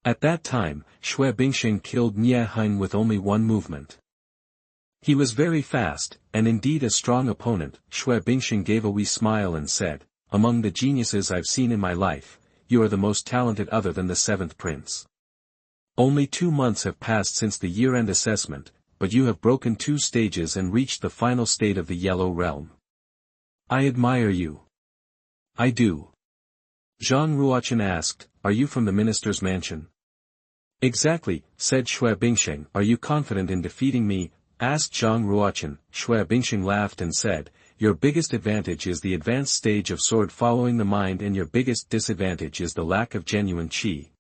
At that time, Xue Bingsheng killed Nie Heng with only one movement. He was very fast, and indeed a strong opponent. Xue Bingsheng gave a wee smile and said, among the geniuses I've seen in my life, you are the most talented other than the 7th Prince. Only 2 months have passed since the year-end assessment, but you have broken 2 stages and reached the final state of the Yellow Realm. I admire you. I do. Zhang Ruo Chen asked, are you from the minister's mansion? Exactly, said Xue Bingsheng. Are you confident in defeating me? Asked Zhang Ruo Chen. Xue Bingsheng laughed and said, your biggest advantage is the advanced stage of sword following the mind and your biggest disadvantage is the lack of genuine qi.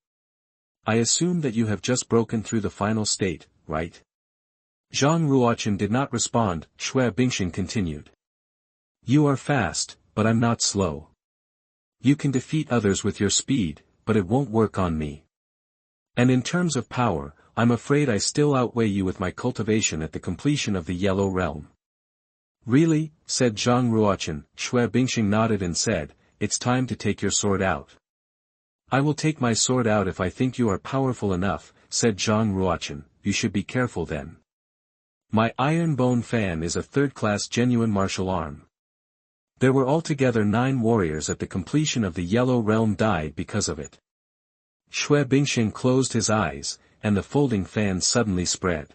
I assume that you have just broken through the final state, right? Zhang Ruo Chen did not respond. Xue Bingsheng continued. You are fast, but I'm not slow. You can defeat others with your speed, but it won't work on me. And in terms of power, I'm afraid I still outweigh you with my cultivation at the completion of the Yellow Realm. Really? Said Zhang Ruo Chen. Xue Bingsheng nodded and said, it's time to take your sword out. I will take my sword out if I think you are powerful enough, said Zhang Ruo Chen. You should be careful then. My iron bone fan is a 3rd-class genuine martial arm. There were altogether 9 warriors at the completion of the Yellow Realm died because of it. Xue Bingsheng closed his eyes, and the folding fan suddenly spread.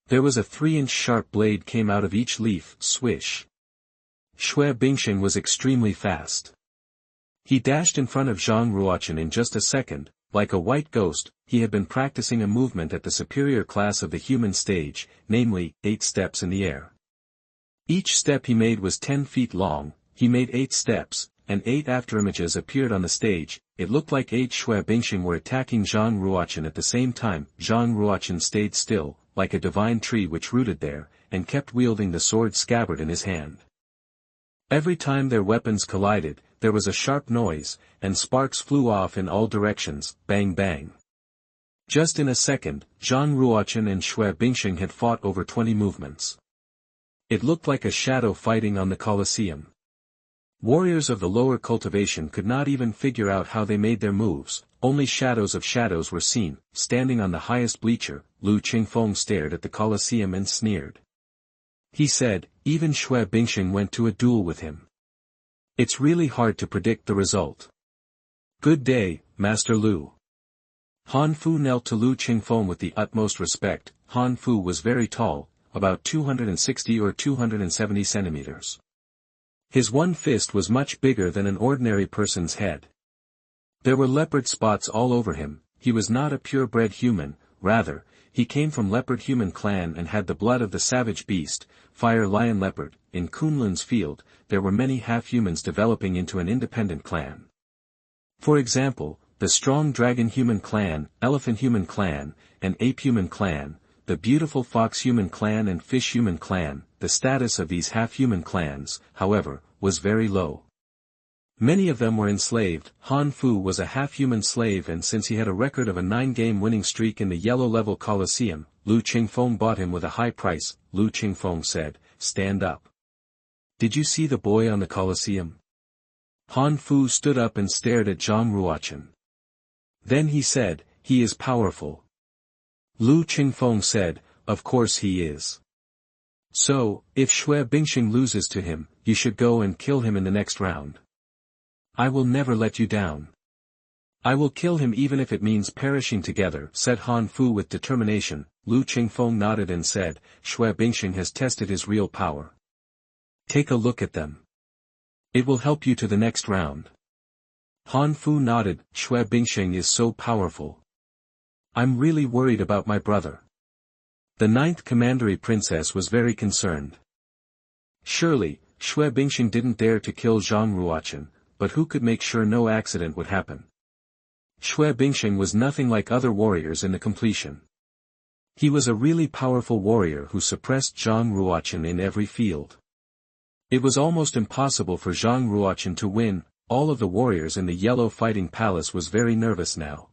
There was a 3-inch sharp blade came out of each leaf, swish. Xue Bingxing was extremely fast. He dashed in front of Zhang Ruo Chen in just a second. Like a white ghost, he had been practicing a movement at the superior class of the human stage, namely, 8 steps in the air. Each step he made was 10 feet long. He made 8 steps, and 8 afterimages appeared on the stage. It looked like 8 Xue Bingxing were attacking Zhang Ruo Chen at the same time. Zhang Ruo Chen stayed still, like a divine tree which rooted there, and kept wielding the sword scabbard in his hand. Every time their weapons collided, there was a sharp noise, and sparks flew off in all directions, bang bang. Just in a second, Zhang Ruochen and Xue Bingxing had fought over 20 movements. It looked like a shadow fighting on the Colosseum. Warriors of the lower cultivation could not even figure out how they made their moves, only shadows of shadows were seen. Standing on the highest bleacher, Lu Qingfeng stared at the Colosseum and sneered. He said, even Xue Bingxing went to a duel with him. It's really hard to predict the result. Good day, Master Lu. Han Fu knelt to Lu Qingfeng with the utmost respect. Han Fu was very tall, about 260 or 270 centimeters. His one fist was much bigger than an ordinary person's head. There were leopard spots all over him. He was not a purebred human, rather, he came from leopard human clan and had the blood of the savage beast, fire lion leopard. In Kunlun's Field, there were many half-humans developing into an independent clan. For example, the strong dragon human clan, elephant human clan, and ape human clan, the beautiful fox human clan and fish human clan. The status of these half-human clans, however, was very low. Many of them were enslaved. Han Fu was a half-human slave, and since he had a record of a 9-game winning streak in the yellow-level Colosseum, Lu Qingfeng bought him with a high price. Lu Qingfeng said, "Stand up. Did you see the boy on the Colosseum?" Han Fu stood up and stared at Zhang Ruochen. Then he said, "He is powerful." Lu Qingfeng said, "Of course he is. So, if Xue Bingxing loses to him, you should go and kill him in the next round. I will never let you down. I will kill him even if it means perishing together," said Han Fu with determination. Lu Qingfeng nodded and said, "Xue Bingxing has tested his real power. Take a look at them. It will help you to the next round." Han Fu nodded. "Xue Bingxing is so powerful. I'm really worried about my brother." The 9th Commandery Princess was very concerned. Surely, Xue Bingxing didn't dare to kill Zhang Ruochen, but who could make sure no accident would happen? Xue Bingxing was nothing like other warriors in the completion. He was a really powerful warrior who suppressed Zhang Ruochen in every field. It was almost impossible for Zhang Ruochen to win. All of the warriors in the Yellow Fighting Palace was very nervous now.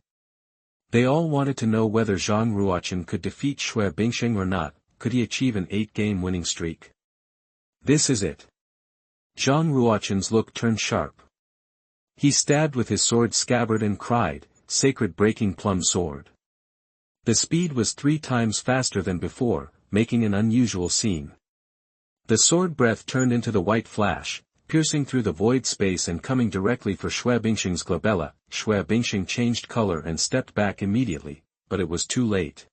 They all wanted to know whether Zhang Ruochen could defeat Xue Bingxing or not. Could he achieve an 8-game winning streak? This is it. Zhang Ruochen's look turned sharp. He stabbed with his sword scabbard and cried, "Sacred breaking plum sword." The speed was 3 times faster than before, making an unusual scene. The sword breath turned into the white flash, piercing through the void space and coming directly for Xue Bingxing's glabella. Xue Bingxing changed color and stepped back immediately, but it was too late.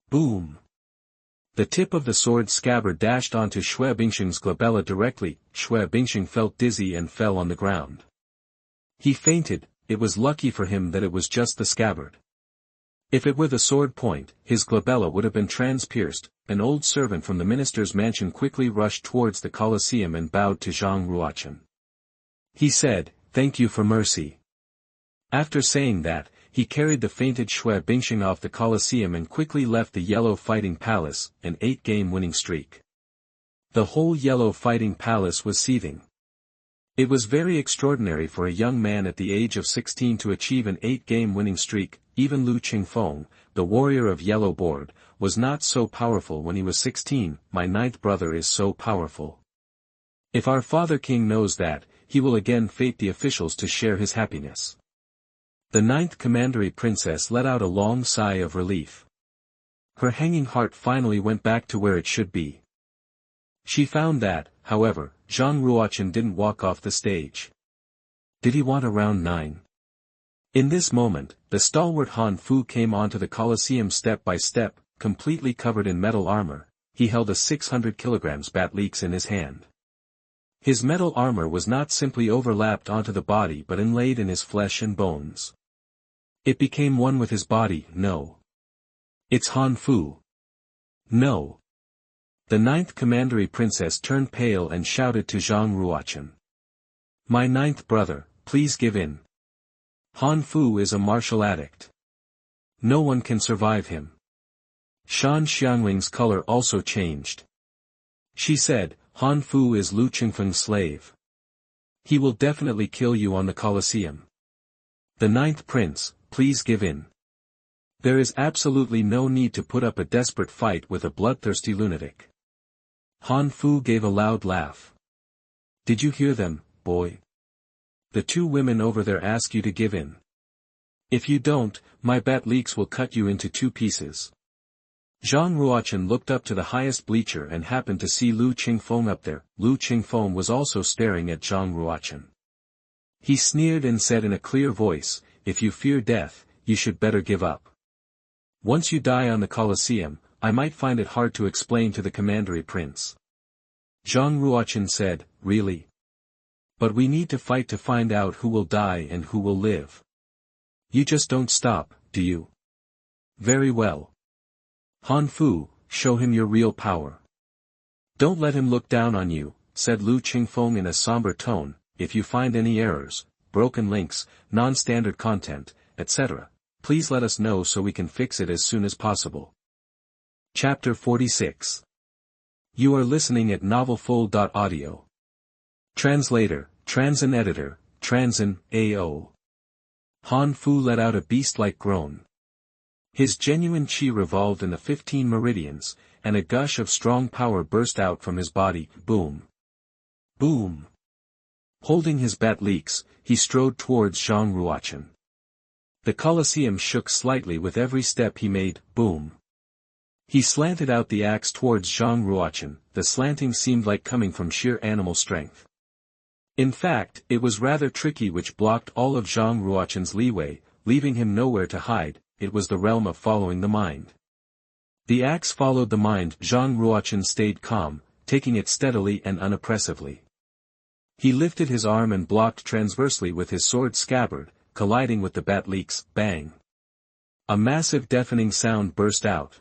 Boom! The tip of the sword scabbard dashed onto Xue Bingxing's glabella directly. Xue Bingxing felt dizzy and fell on the ground. He fainted. It was lucky for him that it was just the scabbard. If it were the sword point, his glabella would have been transpierced. An old servant from the minister's mansion quickly rushed towards the Colosseum and bowed to Zhang Ruochen. He said, "Thank you for mercy." After saying that, he carried the fainted Xue Bingxing off the Colosseum and quickly left the Yellow Fighting Palace, an 8-game winning streak. The whole Yellow Fighting Palace was seething. It was very extraordinary for a young man at the age of 16 to achieve an 8-game winning streak. Even Lu Qingfeng, the warrior of Yellow Board, was not so powerful when he was 16. "My 9th brother is so powerful. If our father king knows that, he will again fate the officials to share his happiness." The 9th Commandery Princess let out a long sigh of relief. Her hanging heart finally went back to where it should be. She found that, however, Zhang Ruochen didn't walk off the stage. Did he want a round 9? In this moment, the stalwart Han Fu came onto the Colosseum step by step, completely covered in metal armor. He held a 600 kilograms bat leech in his hand. His metal armor was not simply overlapped onto the body but inlaid in his flesh and bones. It became one with his body. No. It's Han Fu. No. The ninth commandery princess turned pale and shouted to Zhang Ruo Chen. My ninth brother, please give in. Han Fu is a martial addict. No one can survive him. Shan Xiangling's color also changed. She said, Han Fu is Lu Qingfeng's slave. He will definitely kill you on the Colosseum. The ninth prince, please give in. There is absolutely no need to put up a desperate fight with a bloodthirsty lunatic. Han Fu gave a loud laugh. Did you hear them, boy? The two women over there ask you to give in. If you don't, my bat leeks will cut you into two pieces. Zhang Ruochen looked up to the highest bleacher and happened to see Lu Qingfeng up there. Lu Qingfeng was also staring at Zhang Ruochen. He sneered and said in a clear voice, if you fear death, you should better give up. Once you die on the Colosseum, I might find it hard to explain to the commandery prince. Zhang Ruochen said, really? But we need to find out who will die and who will live. You just don't stop, do you? Very well. Han Fu, show him your real power. Don't let him look down on you, said Lu Qingfeng in a somber tone. If you find any errors, broken links, non-standard content, etc., please let us know so we can fix it as soon as possible. Chapter 46. You are listening at novelfull.audio. Translator, Transin Editor, Transin, A.O. Han Fu let out a beast-like groan. His genuine qi revolved in the 15 meridians, and a gush of strong power burst out from his body. Boom. Boom. Holding his bat leeks, he strode towards Zhang Ruochen. The Colosseum shook slightly with every step he made. Boom. He slanted out the axe towards Zhang Ruochen. The slanting seemed like coming from sheer animal strength. In fact, it was rather tricky, which blocked all of Zhang Ruochen's leeway, leaving him nowhere to hide. It was the realm of following the mind. The axe followed the mind. Zhang Ruochen stayed calm, taking it steadily and unoppressively. He lifted his arm and blocked transversely with his sword scabbard, colliding with the bat leeks. Bang! A massive deafening sound burst out.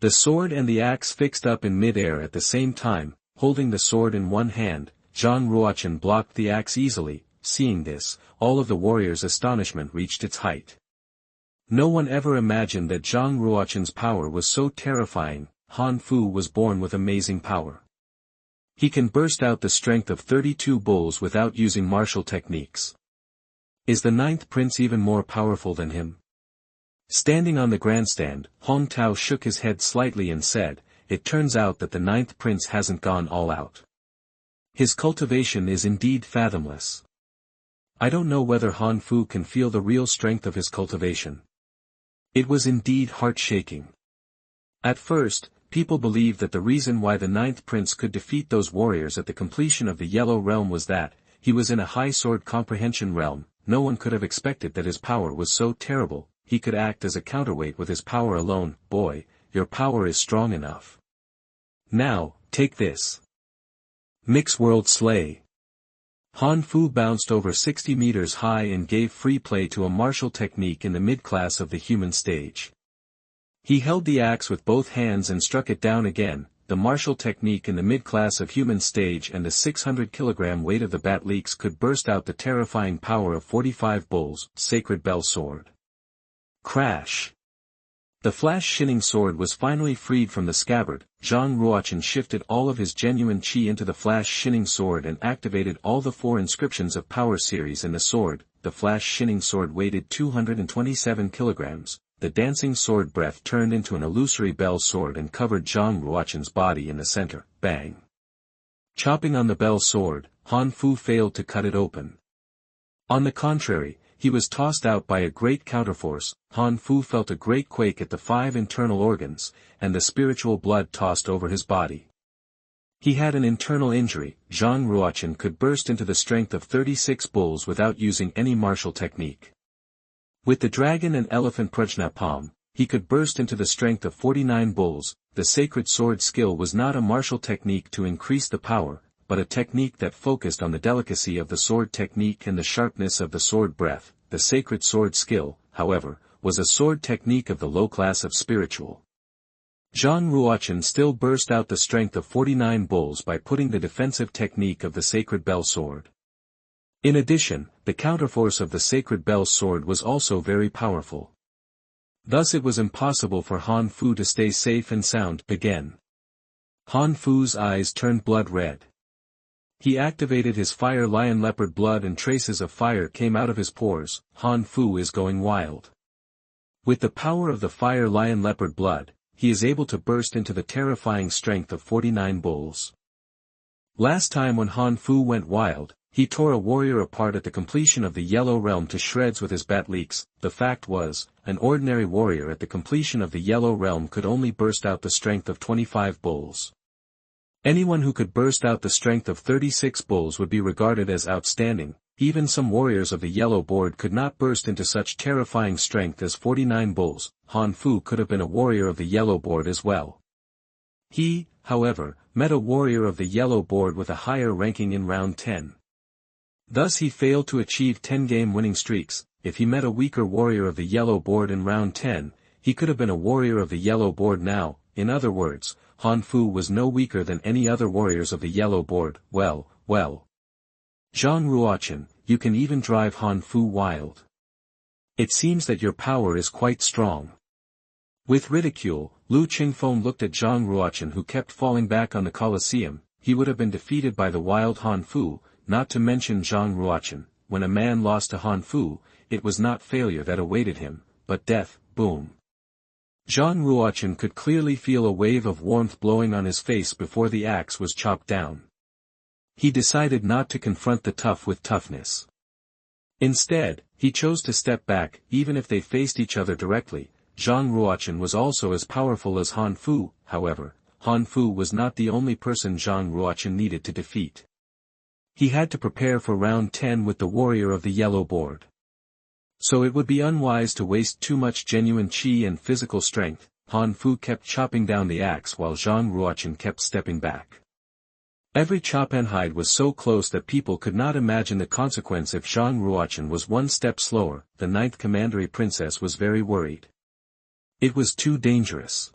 The sword and the axe fixed up in mid-air at the same time. Holding the sword in one hand, Zhang Ruochen blocked the axe easily. Seeing this, all of the warriors' astonishment reached its height. No one ever imagined that Zhang Ruochen's power was so terrifying. Han Fu was born with amazing power. He can burst out the strength of 32 bulls without using martial techniques. Is the ninth prince even more powerful than him? Standing on the grandstand, Hong Tao shook his head slightly and said, it turns out that the ninth prince hasn't gone all out. His cultivation is indeed fathomless. I don't know whether Han Fu can feel the real strength of his cultivation. It was indeed heart-shaking. At first, people believed that the reason why the ninth prince could defeat those warriors at the completion of the Yellow Realm was that, he was in a high sword comprehension realm. No one could have expected that his power was so terrible. He could act as a counterweight with his power alone. Boy, your power is strong enough. Now, take this. Mix World Slay. Han Fu bounced over 60 meters high and gave free play to a martial technique in the mid-class of the human stage. He held the axe with both hands and struck it down again. The martial technique in the mid-class of human stage and the 600-kilogram weight of the bat leeks could burst out the terrifying power of 45 bulls. Sacred Bell Sword. Crash. The flash-shinning sword was finally freed from the scabbard. Zhang Ruochen shifted all of his genuine qi into the flash-shinning sword and activated all the 4 inscriptions of power series in the sword. The flash-shinning sword weighed 227 kilograms. The dancing sword breath turned into an illusory bell sword and covered Zhang Ruochen's body in the center. Bang! Chopping on the bell sword, Han Fu failed to cut it open. On the contrary, he was tossed out by a great counterforce. Han Fu felt a great quake at the 5 internal organs, and the spiritual blood tossed over his body. He had an internal injury. Zhang Ruochen could burst into the strength of 36 bulls without using any martial technique. With the dragon and elephant prajna palm, he could burst into the strength of 49 bulls. The sacred sword skill was not a martial technique to increase the power, but a technique that focused on the delicacy of the sword technique and the sharpness of the sword breath. The sacred sword skill, however, was a sword technique of the low class of spiritual. Zhang Ruo Chen still burst out the strength of 49 bulls by putting the defensive technique of the sacred bell sword. In addition, the counterforce of the sacred bell sword was also very powerful. Thus it was impossible for Han Fu to stay safe and sound again. Han Fu's eyes turned blood red. He activated his fire lion leopard blood and traces of fire came out of his pores. Han Fu is going wild. With the power of the fire lion leopard blood, he is able to burst into the terrifying strength of 49 bulls. Last time when Han Fu went wild, he tore a warrior apart at the completion of the Yellow Realm to shreds with his bat leeks. The fact was, an ordinary warrior at the completion of the Yellow Realm could only burst out the strength of 25 bulls. Anyone who could burst out the strength of 36 bulls would be regarded as outstanding. Even some warriors of the Yellow Board could not burst into such terrifying strength as 49 bulls. Han Fu could have been a warrior of the Yellow Board as well. He, however, met a warrior of the Yellow Board with a higher ranking in round 10. Thus he failed to achieve 10-game winning streaks. If he met a weaker warrior of the Yellow Board in round 10, he could have been a warrior of the Yellow Board now. In other words, Han Fu was no weaker than any other warriors of the Yellow Board. Well. Zhang Ruo Chen, you can even drive Han Fu wild. It seems that your power is quite strong. With ridicule, Lu Qingfeng looked at Zhang Ruo Chen who kept falling back on the Colosseum. He would have been defeated by the wild Han Fu, not to mention Zhang Ruo Chen. When a man lost to Han Fu, it was not failure that awaited him, but death. Boom. Zhang Ruo Chen could clearly feel a wave of warmth blowing on his face before the axe was chopped down. He decided not to confront the tough with toughness. Instead, he chose to step back. Even if they faced each other directly, Zhang Ruo Chen was also as powerful as Han Fu. However, Han Fu was not the only person Zhang Ruo Chen needed to defeat. He had to prepare for round 10 with the warrior of the Yellow Board. So it would be unwise to waste too much genuine qi and physical strength. Han Fu kept chopping down the axe while Zhang Ruo Chen kept stepping back. Every chop and hide was so close that people could not imagine the consequence if Zhang Ruo Chen was one step slower. The 9th Commandery Princess was very worried. It was too dangerous.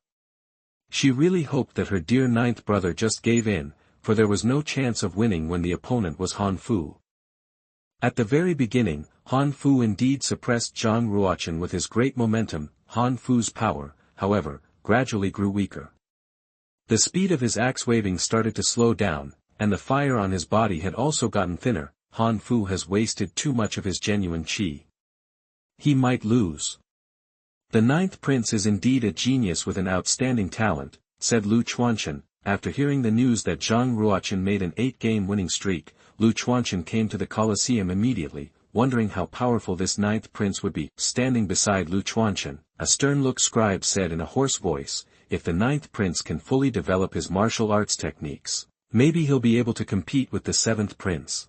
She really hoped that her dear 9th brother just gave in, for there was no chance of winning when the opponent was Han Fu. At the very beginning, Han Fu indeed suppressed Zhang Ruo Chen with his great momentum. Han Fu's power, however, gradually grew weaker. The speed of his axe waving started to slow down, and the fire on his body had also gotten thinner. Han Fu has wasted too much of his genuine qi. He might lose. The 9th prince is indeed a genius with an outstanding talent, said Lu Xuanhuan. After hearing the news that Zhang Ruo Chen made an 8-game winning streak, Lu Xuanhuan came to the Colosseum immediately, wondering how powerful this 9th prince would be. Standing beside Lu Xuanhuan, a stern-looked scribe said in a hoarse voice, if the 9th prince can fully develop his martial arts techniques, maybe he'll be able to compete with the 7th prince.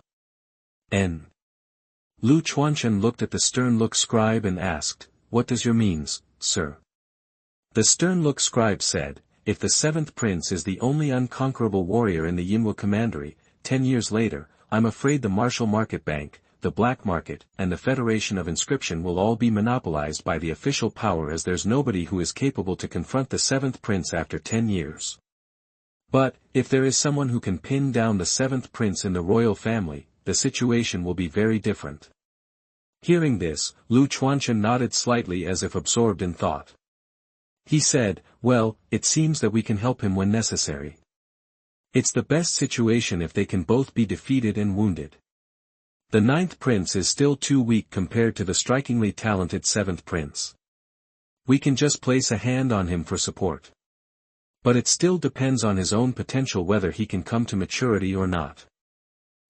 Lu Xuanhuan looked at the stern-looked scribe and asked, what does your means, sir? The stern-looked scribe said, if the 7th prince is the only unconquerable warrior in the Yinhua commandery, 10 years later, I'm afraid the Martial Market Bank, the Black Market, and the Federation of Inscription will all be monopolized by the official power as there's nobody who is capable to confront the 7th prince after 10 years. But, if there is someone who can pin down the 7th prince in the royal family, the situation will be very different. Hearing this, Lu Xuanhuan nodded slightly as if absorbed in thought. He said, well, it seems that we can help him when necessary. It's the best situation if they can both be defeated and wounded. The 9th prince is still too weak compared to the strikingly talented 7th prince. We can just place a hand on him for support. But it still depends on his own potential whether he can come to maturity or not.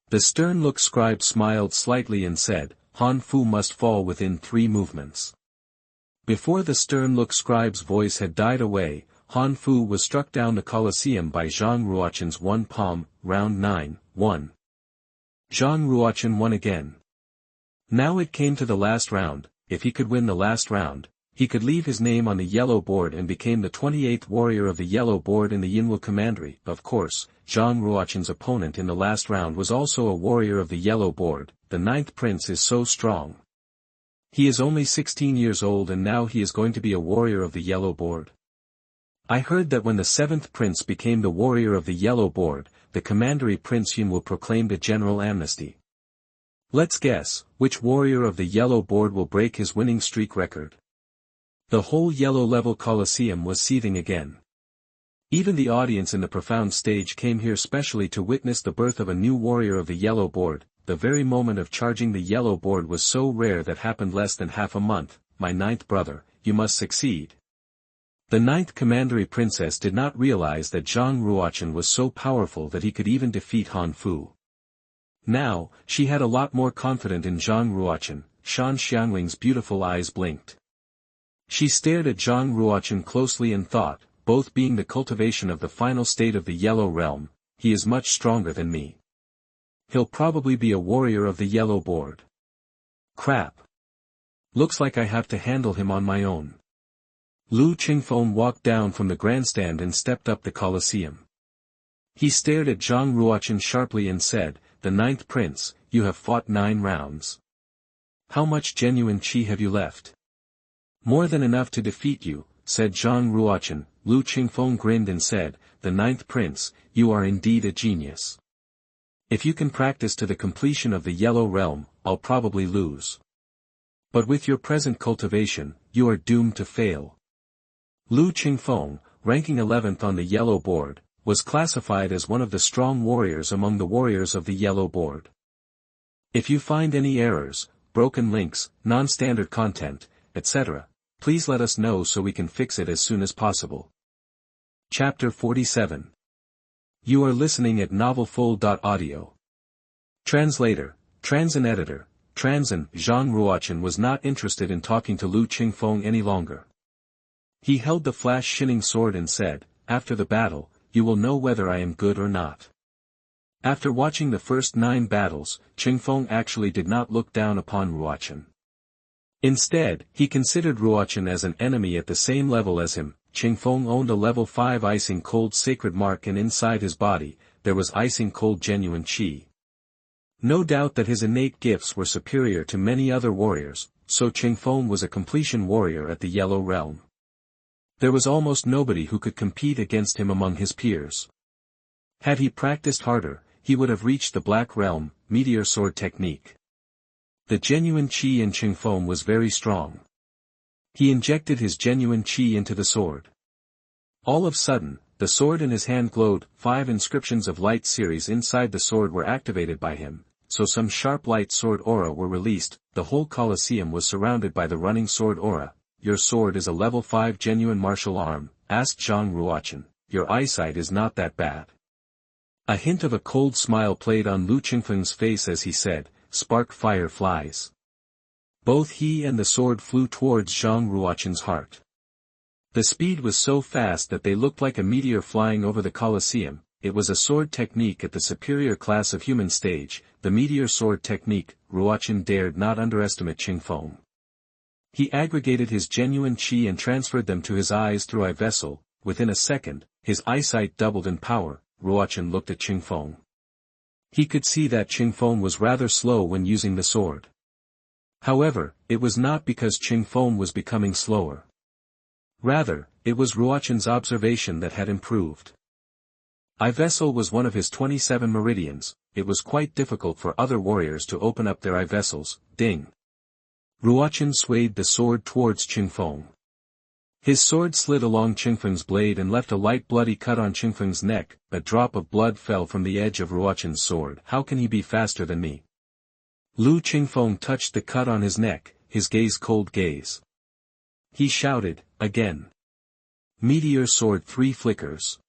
The stern-looked scribe smiled slightly and said, Han Fu must fall within 3 movements. Before the stern-looked scribe's voice had died away, Han Fu was struck down the Colosseum by Zhang Ruo Chen's one palm. Round 9, 1. Zhang Ruo Chen won again. Now it came to the last round. if he could win the last round, he could leave his name on the yellow board and became the 28th warrior of the yellow board in the Yinwu commandery. Of course, Zhang Ruo Chen's opponent in the last round was also a warrior of the yellow board. The 9th prince is so strong. He is only 16 years old and now he is going to be a warrior of the yellow board. I heard that when the 7th prince became the warrior of the yellow board, the commandery Prince Yunwu proclaimed a general amnesty. Let's guess, which warrior of the yellow board will break his winning streak record. The whole yellow-level Colosseum was seething again. Even the audience in the profound stage came here specially to witness the birth of a new warrior of the yellow board. The very moment of charging the yellow board was so rare that happened less than half a month. My 9th brother, you must succeed. The 9th commandery princess did not realize that Zhang Ruochen was so powerful that he could even defeat Han Fu. Now, she had a lot more confidence in Zhang Ruochen. Shan Xianling's beautiful eyes blinked. She stared at Zhang Ruochen closely and thought, both being the cultivation of the final state of the yellow realm, he is much stronger than me. He'll probably be a warrior of the yellow board. Crap. Looks like I have to handle him on my own. Lu Qingfeng walked down from the grandstand and stepped up the Colosseum. He stared at Zhang Ruochen sharply and said, the 9th prince, you have fought 9 rounds. How much genuine qi have you left? More than enough to defeat you, said Zhang Ruochen. Lu Qingfeng grinned and said, the 9th prince, you are indeed a genius. If you can practice to the completion of the yellow realm, I'll probably lose. But with your present cultivation, you are doomed to fail. Lu Qingfeng, ranking 11th on the yellow board, was classified as one of the strong warriors among the warriors of the yellow board. If you find any errors, broken links, non-standard content, etc., please let us know so we can fix it as soon as possible. Chapter 47. You are listening at novelfull.audio. Translator, Transin Editor, Transin. Zhang Ruochen was not interested in talking to Lu Qingfeng any longer. He held the flash-shining sword and said, after the battle, you will know whether I am good or not. After watching the first 9 battles, Qingfeng actually did not look down upon Ruochen. Instead, he considered Ruochen as an enemy at the same level as him. Qingfeng owned a level 5 icing cold sacred mark and inside his body, there was icing cold genuine qi. No doubt that his innate gifts were superior to many other warriors, so Qingfeng was a completion warrior at the yellow realm. There was almost nobody who could compete against him among his peers. Had he practiced harder, he would have reached the black realm, meteor sword technique. The genuine qi in Qingfeng was very strong. He injected his genuine qi into the sword. All of a sudden, the sword in his hand glowed. 5 inscriptions of light series inside the sword were activated by him, so some sharp light sword aura were released. The whole Colosseum was surrounded by the running sword aura. Your sword is a level 5 genuine martial arm, asked Zhang Ruochen. Your eyesight is not that bad. A hint of a cold smile played on Lu Qingfeng's face as he said, spark fire flies. Both he and the sword flew towards Zhang Ruochen's heart. The speed was so fast that they looked like a meteor flying over the Colosseum. It was a sword technique at the superior class of human stage, the meteor sword technique. Ruochen dared not underestimate Qingfeng. He aggregated his genuine qi and transferred them to his eyes through eye vessel. Within a second, his eyesight doubled in power. Ruochen looked at Qingfeng. He could see that Qingfeng was rather slow when using the sword. However, it was not because Qingfeng was becoming slower. Rather, it was Ruochen's observation that had improved. Eye vessel was one of his 27 meridians. It was quite difficult for other warriors to open up their eye vessels. Ding. Ruochen swayed the sword towards Qingfeng. His sword slid along Qingfeng's blade and left a light bloody cut on Qingfeng's neck. A drop of blood fell from the edge of Ruochen's sword. How can he be faster than me? Lu Qingfeng touched the cut on his neck, his gaze cold gaze. He shouted, again. Meteor sword 3 flickers.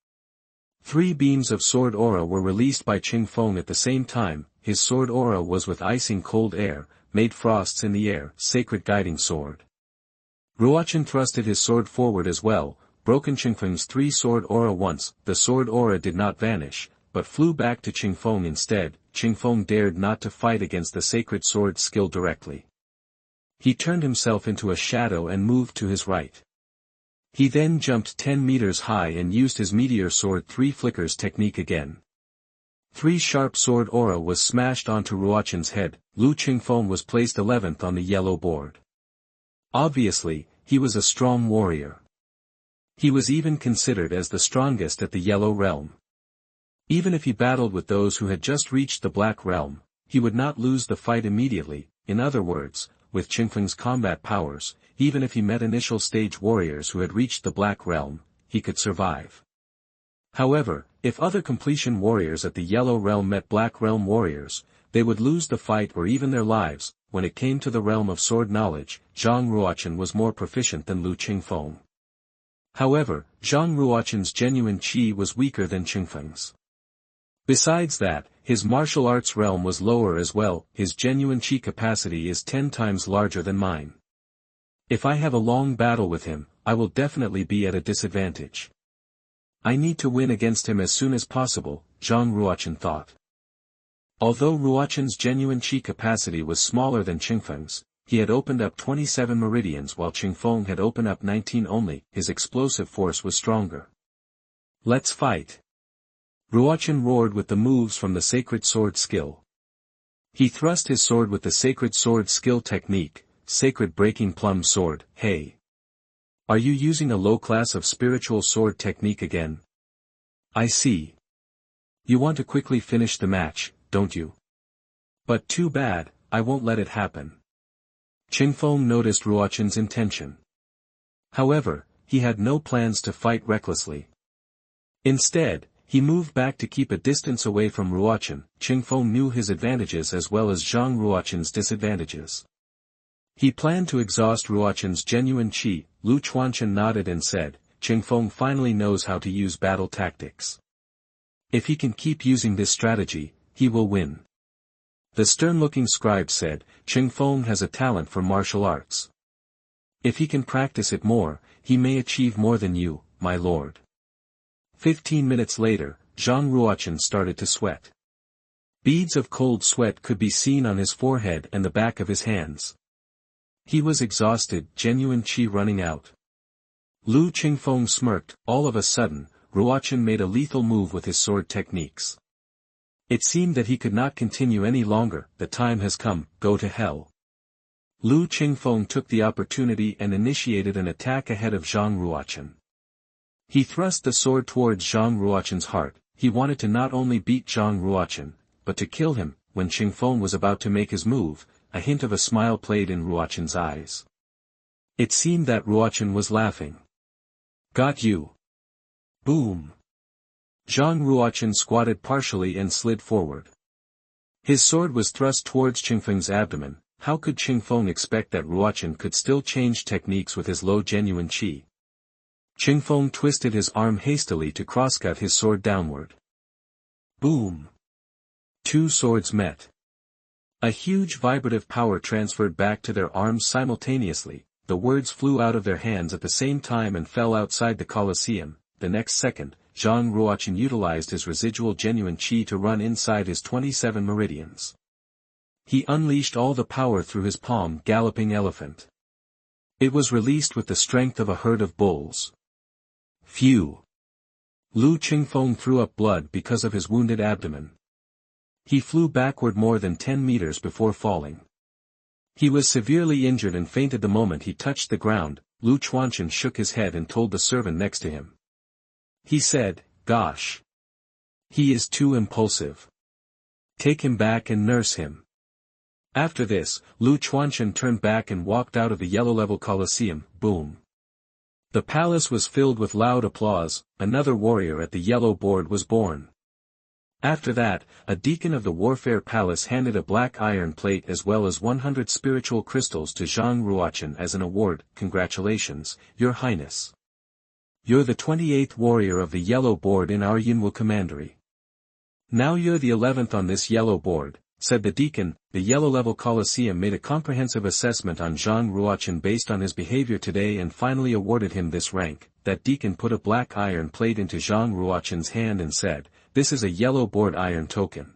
3 beams of sword aura were released by Qingfeng at the same time. His sword aura was with icing cold air, made frosts in the air, sacred guiding sword. Ruochen thrusted his sword forward as well, broken Qingfeng's 3 sword aura once. The sword aura did not vanish, but flew back to Qingfeng instead. Qingfeng dared not to fight against the sacred sword skill directly. He turned himself into a shadow and moved to his right. He then jumped 10 meters high and used his meteor sword 3 flickers technique again. 3 sharp sword aura was smashed onto Ruochen's head. Lu Qingfeng was placed 11th on the yellow board. Obviously, he was a strong warrior. He was even considered as the strongest at the Yellow Realm. Even if he battled with those who had just reached the Black Realm, he would not lose the fight immediately. In other words, with Qingfeng's combat powers, even if he met initial stage warriors who had reached the Black Realm, he could survive. However, if other completion warriors at the Yellow Realm met Black Realm warriors, they would lose the fight or even their lives. When it came to the realm of sword knowledge, Zhang Ruochen was more proficient than Lu Qingfeng. However, Zhang Ruochen's genuine chi was weaker than Qingfeng's. Besides that, his martial arts realm was lower as well. His genuine chi capacity is 10 times larger than mine. If I have a long battle with him, I will definitely be at a disadvantage. I need to win against him as soon as possible, Zhang Ruochen thought. Although Ruochen's genuine chi capacity was smaller than Qingfeng's, he had opened up 27 meridians while Qingfeng had opened up 19 only. His explosive force was stronger. Let's fight. Ruochen roared with the moves from the Sacred Sword skill. He thrust his sword with the Sacred Sword skill technique, Sacred Breaking Plum Sword. Hey! Are you using a low class of spiritual sword technique again? I see. You want to quickly finish the match, don't you? But too bad, I won't let it happen. Qingfeng noticed Ruochen's intention. However, he had no plans to fight recklessly. Instead, he moved back to keep a distance away from Ruochen. Qingfeng knew his advantages as well as Zhang Ruochen's disadvantages. He planned to exhaust Ruochen's genuine chi. Lu Xuanhuan nodded and said, Qingfeng finally knows how to use battle tactics. If he can keep using this strategy, he will win. The stern-looking scribe said, Qingfeng has a talent for martial arts. If he can practice it more, he may achieve more than you, my lord. 15 minutes later, Zhang Ruochen started to sweat. Beads of cold sweat could be seen on his forehead and the back of his hands. He was exhausted, genuine chi running out. Lu Qingfeng smirked. All of a sudden, Ruochen made a lethal move with his sword techniques. It seemed that he could not continue any longer. The time has come, go to hell. Lu Qingfeng took the opportunity and initiated an attack ahead of Zhang Ruochen. He thrust the sword towards Zhang Ruochen's heart. He wanted to not only beat Zhang Ruochen, but to kill him. When Qingfeng was about to make his move, a hint of a smile played in Ruochen's eyes. It seemed that Ruochen was laughing. Got you. Boom. Zhang Ruochen squatted partially and slid forward. His sword was thrust towards Qingfeng's abdomen. How could Qingfeng expect that Ruochen could still change techniques with his low genuine chi? Qingfeng twisted his arm hastily to crosscut his sword downward. Boom. 2 swords met. A huge vibrative power transferred back to their arms simultaneously. The words flew out of their hands at the same time and fell outside the Colosseum. The next second, Zhang Ruochen utilized his residual genuine chi to run inside his 27 meridians. He unleashed all the power through his palm galloping elephant. It was released with the strength of a herd of bulls. Phew! Lu Qingfeng threw up blood because of his wounded abdomen. He flew backward more than 10 meters before falling. He was severely injured and fainted the moment he touched the ground. Lu Xuanhuan shook his head and told the servant next to him. He said, Gosh! He is too impulsive. Take him back and nurse him. After this, Lu Xuanhuan turned back and walked out of the Yellow Level Colosseum. Boom! The palace was filled with loud applause. Another warrior at the yellow board was born. After that, a deacon of the warfare palace handed a black iron plate as well as 100 spiritual crystals to Zhang Ruochen as an award. Congratulations, Your Highness. You're the 28th warrior of the yellow board in our Yunwu commandery. Now you're the 11th on this yellow board, said the deacon. The Yellow Level Colosseum made a comprehensive assessment on Zhang Ruochen based on his behavior today and finally awarded him this rank. That deacon put a black iron plate into Zhang Ruochen's hand and said, This is a yellow board iron token.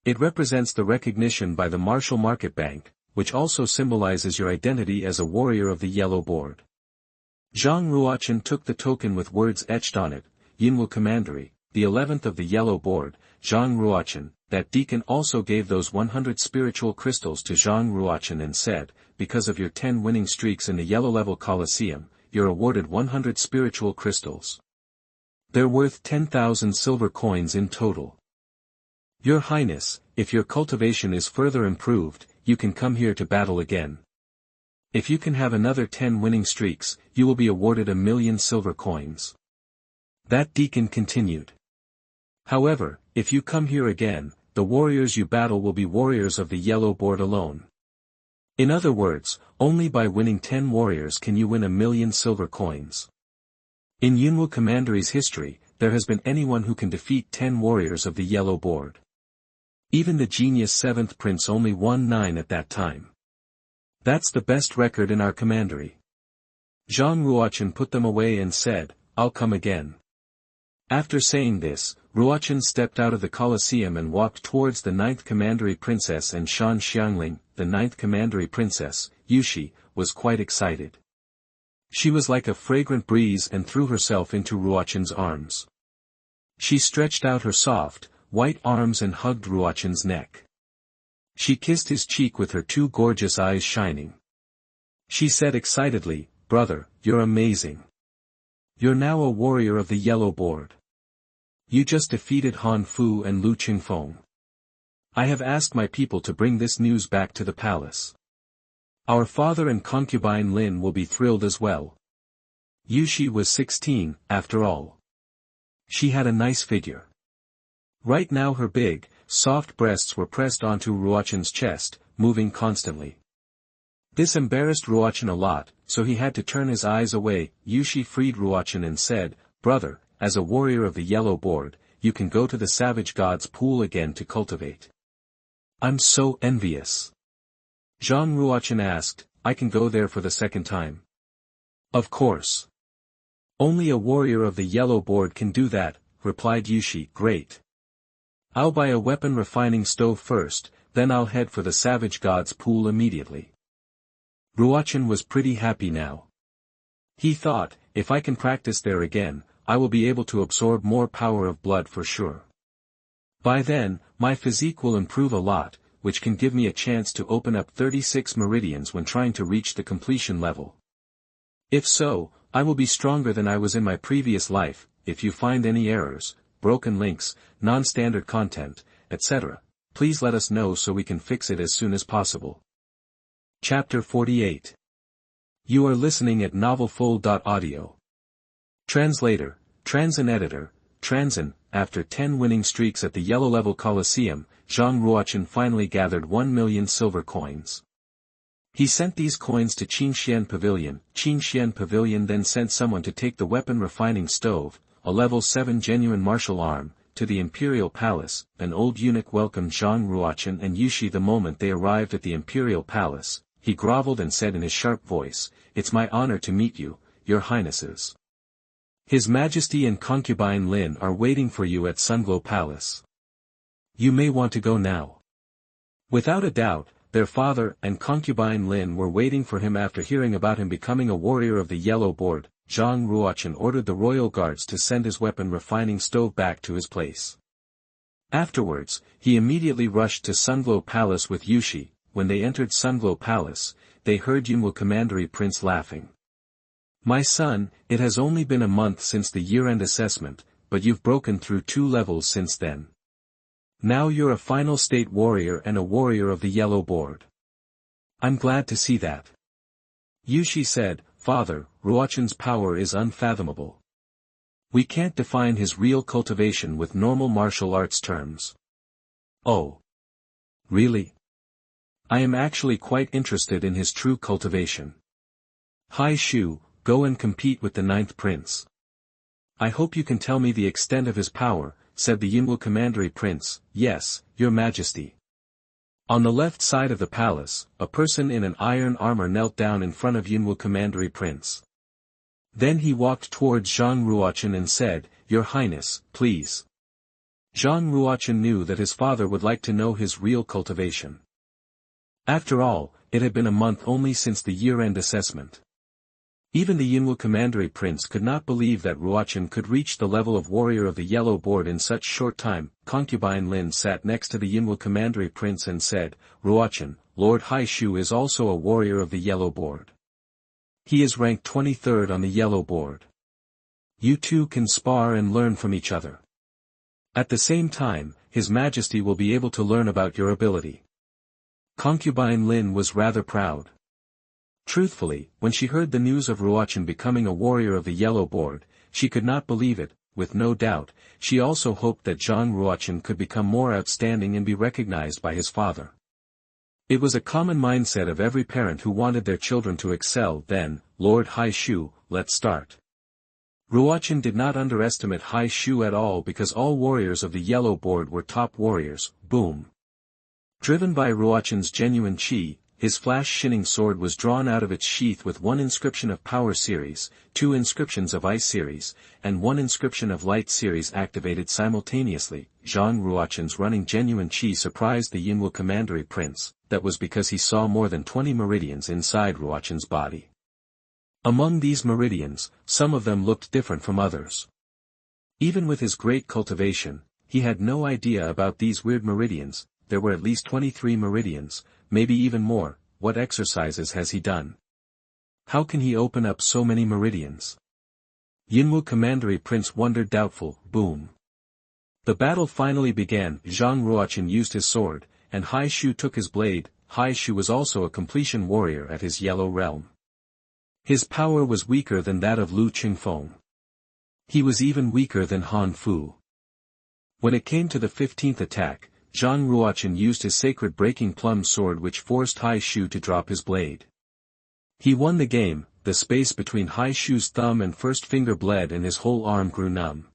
It represents the recognition by the Martial Market Bank. which also symbolizes your identity as a warrior of the yellow board. Zhang Ruo Chen took the token with words etched on it, Yinwu Commandery, the 11th of the yellow board. Zhang Ruo Chen, that deacon also gave those 100 spiritual crystals to Zhang Ruo Chen and said, because of your 10 winning streaks in the yellow level Colosseum, you're awarded 100 spiritual crystals. They're worth 10,000 silver coins in total. Your Highness, if your cultivation is further improved, you can come here to battle again. If you can have another 10 winning streaks, you will be awarded 1,000,000 silver coins. That deacon continued. However, if you come here again, the warriors you battle will be warriors of the yellow board alone. In other words, only by winning 10 warriors can you win 1,000,000 silver coins. In Yinwu Commandery's history, there has been anyone who can defeat 10 warriors of the yellow board. Even the genius 7th prince only won 9 at that time. That's the best record in our commandery. Zhang Ruochen put them away and said, I'll come again. After saying this, Ruochen stepped out of the Colosseum and walked towards the 9th Commandery Princess, and Shan Xiangling, the 9th Commandery Princess, Yushi, was quite excited. She was like a fragrant breeze and threw herself into Ruochen's arms. She stretched out her soft, white arms and hugged Ruochen's neck. She kissed his cheek with her 2 gorgeous eyes shining. She said excitedly, Brother, you're amazing. You're now a warrior of the yellow board. You just defeated Han Fu and Lu Qingfeng. I have asked my people to bring this news back to the palace. Our father and concubine Lin will be thrilled as well. Yushi was 16, after all. She had a nice figure. Right now her big, soft breasts were pressed onto Ruochen's chest, moving constantly. This embarrassed Ruochen a lot, so he had to turn his eyes away. Yushi freed Ruochen and said, Brother, as a warrior of the yellow board, you can go to the savage god's pool again to cultivate. I'm so envious. Zhang Ruochen asked, I can go there for the second time. Of course. Only a warrior of the yellow board can do that, replied Yushi. Great. I'll buy a weapon refining stove first, then I'll head for the savage god's pool immediately. Ruochen was pretty happy now. He thought, if I can practice there again, I will be able to absorb more power of blood for sure. By then, my physique will improve a lot, which can give me a chance to open up 36 meridians when trying to reach the completion level. If so, I will be stronger than I was in my previous life. If you find any errors, broken links, non-standard content, etc., please let us know so we can fix it as soon as possible. Chapter 48. You are listening at novelfull.audio. Translator, Transin Editor, Transin. After 10 winning streaks at the yellow level Colosseum, Zhang Ruochen finally gathered 1,000,000 silver coins. He sent these coins to Qinxian Pavilion. Qinxian Pavilion then sent someone to take the weapon refining stove, a level 7 genuine martial arm, to the Imperial Palace. An old eunuch welcomed Zhang Ruochen and Yushi the moment they arrived at the Imperial Palace. He groveled and said in his sharp voice, It's my honor to meet you, your highnesses. His Majesty and concubine Lin are waiting for you at Sunglow Palace. You may want to go now. Without a doubt, their father and concubine Lin were waiting for him after hearing about him becoming a warrior of the yellow board. Zhang Ruochen ordered the royal guards to send his weapon refining stove back to his place. Afterwards, he immediately rushed to Sunglow Palace with Yushi. When they entered Sunglow Palace, they heard Yinwu Commandery Prince laughing. My son, it has only been a month since the year-end assessment, but you've broken through 2 levels since then. Now you're a final state warrior and a warrior of the yellow board. I'm glad to see that. Yushi said, Father, Ruochen's power is unfathomable. We can't define his real cultivation with normal martial arts terms. Oh. Really? I am actually quite interested in his true cultivation. Hai Shu, go and compete with the 9th prince. I hope you can tell me the extent of his power, said the Yinwu Commandery Prince. Yes, your Majesty. On the left side of the palace, a person in an iron armor knelt down in front of Yinwu Commandery Prince. Then he walked towards Zhang Ruochen and said, Your Highness, please. Zhang Ruochen knew that his father would like to know his real cultivation. After all, it had been a month only since the year-end assessment. Even the Yinwu Commandery Prince could not believe that Ruochen could reach the level of warrior of the Yellow Board in such short time. Concubine Lin sat next to the Yinwu Commandery Prince and said, Ruochen, Lord Hai Shu is also a warrior of the Yellow Board. He is ranked 23rd on the Yellow Board. You two can spar and learn from each other. At the same time, His Majesty will be able to learn about your ability. Concubine Lin was rather proud. Truthfully, when she heard the news of Ruochen becoming a warrior of the Yellow Board, she could not believe it. With no doubt, she also hoped that Zhang Ruo Chen could become more outstanding and be recognized by his father. It was a common mindset of every parent who wanted their children to excel. Then, Lord Hai Shu, let's start. Ruochen did not underestimate Hai Shu at all because all warriors of the Yellow Board were top warriors. Boom. Driven by Ruochen's genuine chi, his flash-shining sword was drawn out of its sheath with one inscription of Power Series, two inscriptions of Ice Series, and one inscription of Light Series activated simultaneously. Zhang Ruochen's running genuine chi surprised the Yinwu Commandery Prince. That was because he saw more than 20 meridians inside Ruochen's body. Among these meridians, some of them looked different from others. Even with his great cultivation, he had no idea about these weird meridians. There were at least 23 meridians, maybe even more. What exercises has he done? How can he open up so many meridians? Yinwu Commandery Prince wondered doubtful. Boom. The battle finally began. Zhang Ruochen used his sword, and Hai Shu took his blade. Hai Shu was also a completion warrior at his Yellow Realm. His power was weaker than that of Lu Qingfeng. He was even weaker than Han Fu. When it came to the 15th attack, Zhang Ruochen used his sacred breaking plum sword which forced Hai Shu to drop his blade. He won the game. The space between Hai Shu's thumb and first finger bled and his whole arm grew numb.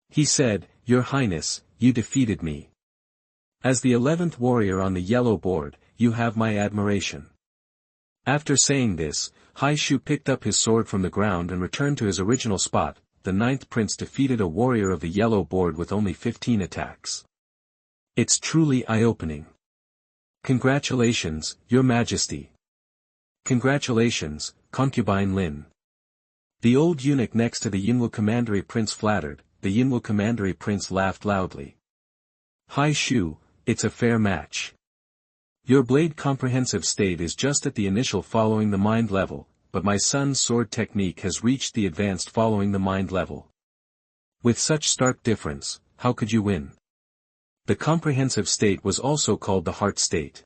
He said, Your Highness, you defeated me. As the 11th warrior on the Yellow Board, you have my admiration. After saying this, Hai Shu picked up his sword from the ground and returned to his original spot. The 9th prince defeated a warrior of the Yellow Board with only 15 attacks. It's truly eye-opening. Congratulations, Your Majesty. Congratulations, Concubine Lin. The old eunuch next to the Yinwu Commandery Prince flattered. The Yinwu Commandery Prince laughed loudly. Hai Shu, it's a fair match. Your blade comprehensive state is just at the initial following the mind level, but my son's sword technique has reached the advanced following the mind level. With such stark difference, how could you win? The comprehensive state was also called the heart state.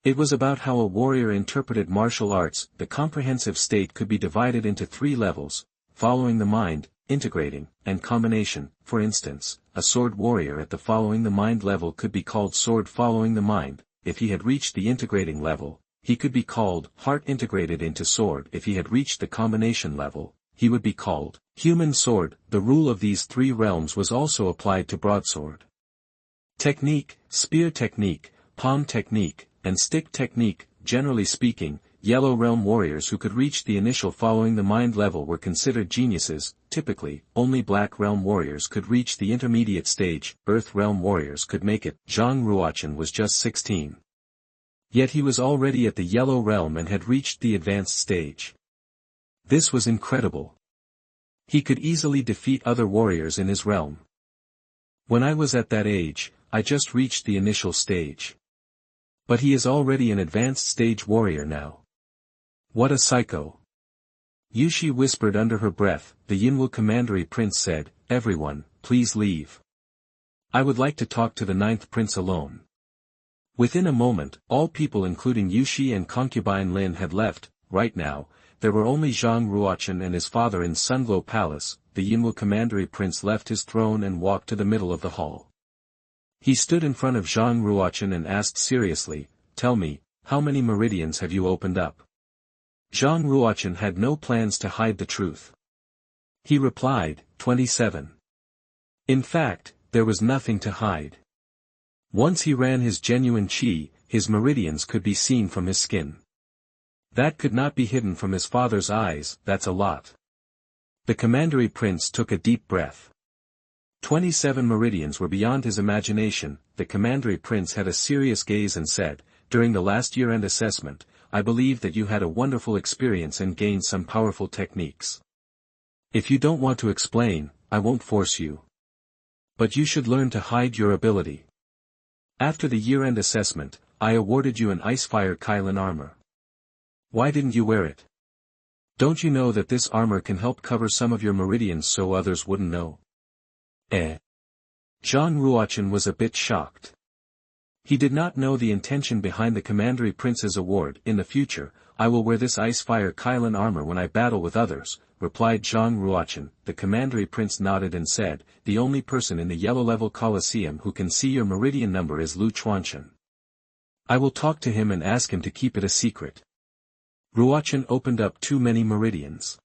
It was about how a warrior interpreted martial arts. The comprehensive state could be divided into 3 levels, following the mind, integrating, and combination. For instance, a sword warrior at the following the mind level could be called sword following the mind. If he had reached the integrating level, he could be called heart integrated into sword. If he had reached the combination level, he would be called human sword. The rule of these 3 realms was also applied to broadsword technique, spear technique, palm technique, and stick technique. Generally speaking, Yellow Realm warriors who could reach the initial following the mind level were considered geniuses. Typically, only Black Realm warriors could reach the intermediate stage. Earth Realm warriors could make it. Zhang Ruochen was just 16. Yet he was already at the Yellow Realm and had reached the advanced stage. This was incredible. He could easily defeat other warriors in his realm. When I was at that age, I just reached the initial stage. But he is already an advanced stage warrior now. What a psycho. Yushi whispered under her breath. The Yinwu Commandery Prince said, Everyone, please leave. I would like to talk to the 9th prince alone. Within a moment, all people including Yushi and Concubine Lin had left. Right now, there were only Zhang Ruochen and his father in Sunglow Palace. The Yinwu Commandery Prince left his throne and walked to the middle of the hall. He stood in front of Zhang Ruochen and asked seriously, Tell me, how many meridians have you opened up? Zhang Ruochen had no plans to hide the truth. He replied, 27. In fact, there was nothing to hide. Once he ran his genuine chi, his meridians could be seen from his skin. That could not be hidden from his father's eyes. That's a lot. The Commandery Prince took a deep breath. 27 meridians were beyond his imagination. The Commandery Prince had a serious gaze and said, during the last year-end assessment, I believe that you had a wonderful experience and gained some powerful techniques. If you don't want to explain, I won't force you. But you should learn to hide your ability. After the year-end assessment, I awarded you an Icefire Kylan armor. Why didn't you wear it? Don't you know that this armor can help cover some of your meridians so others wouldn't know? Zhang Ruo Chen was a bit shocked. He did not know the intention behind the Commandery Prince's award. In the future, I will wear this Icefire Kylan armor when I battle with others, replied Zhang Ruo Chen. The Commandery Prince nodded and said, the only person in the yellow-level Colosseum who can see your meridian number is Xuanhuan. I will talk to him and ask him to keep it a secret. Ruochen opened up too many meridians.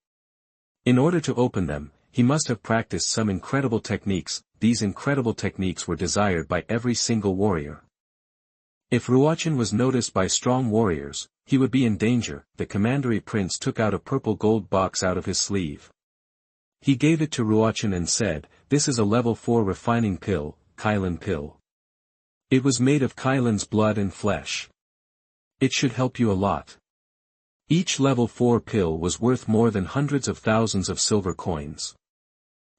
In order to open them, he must have practiced some incredible techniques. These incredible techniques were desired by every single warrior. If Ruochen was noticed by strong warriors, he would be in danger. The Commandery Prince took out a purple gold box out of his sleeve. He gave it to Ruochen and said, this is a level 4 refining pill, Kylan pill. It was made of Kylan's blood and flesh. It should help you a lot. Each level 4 pill was worth more than hundreds of thousands of silver coins.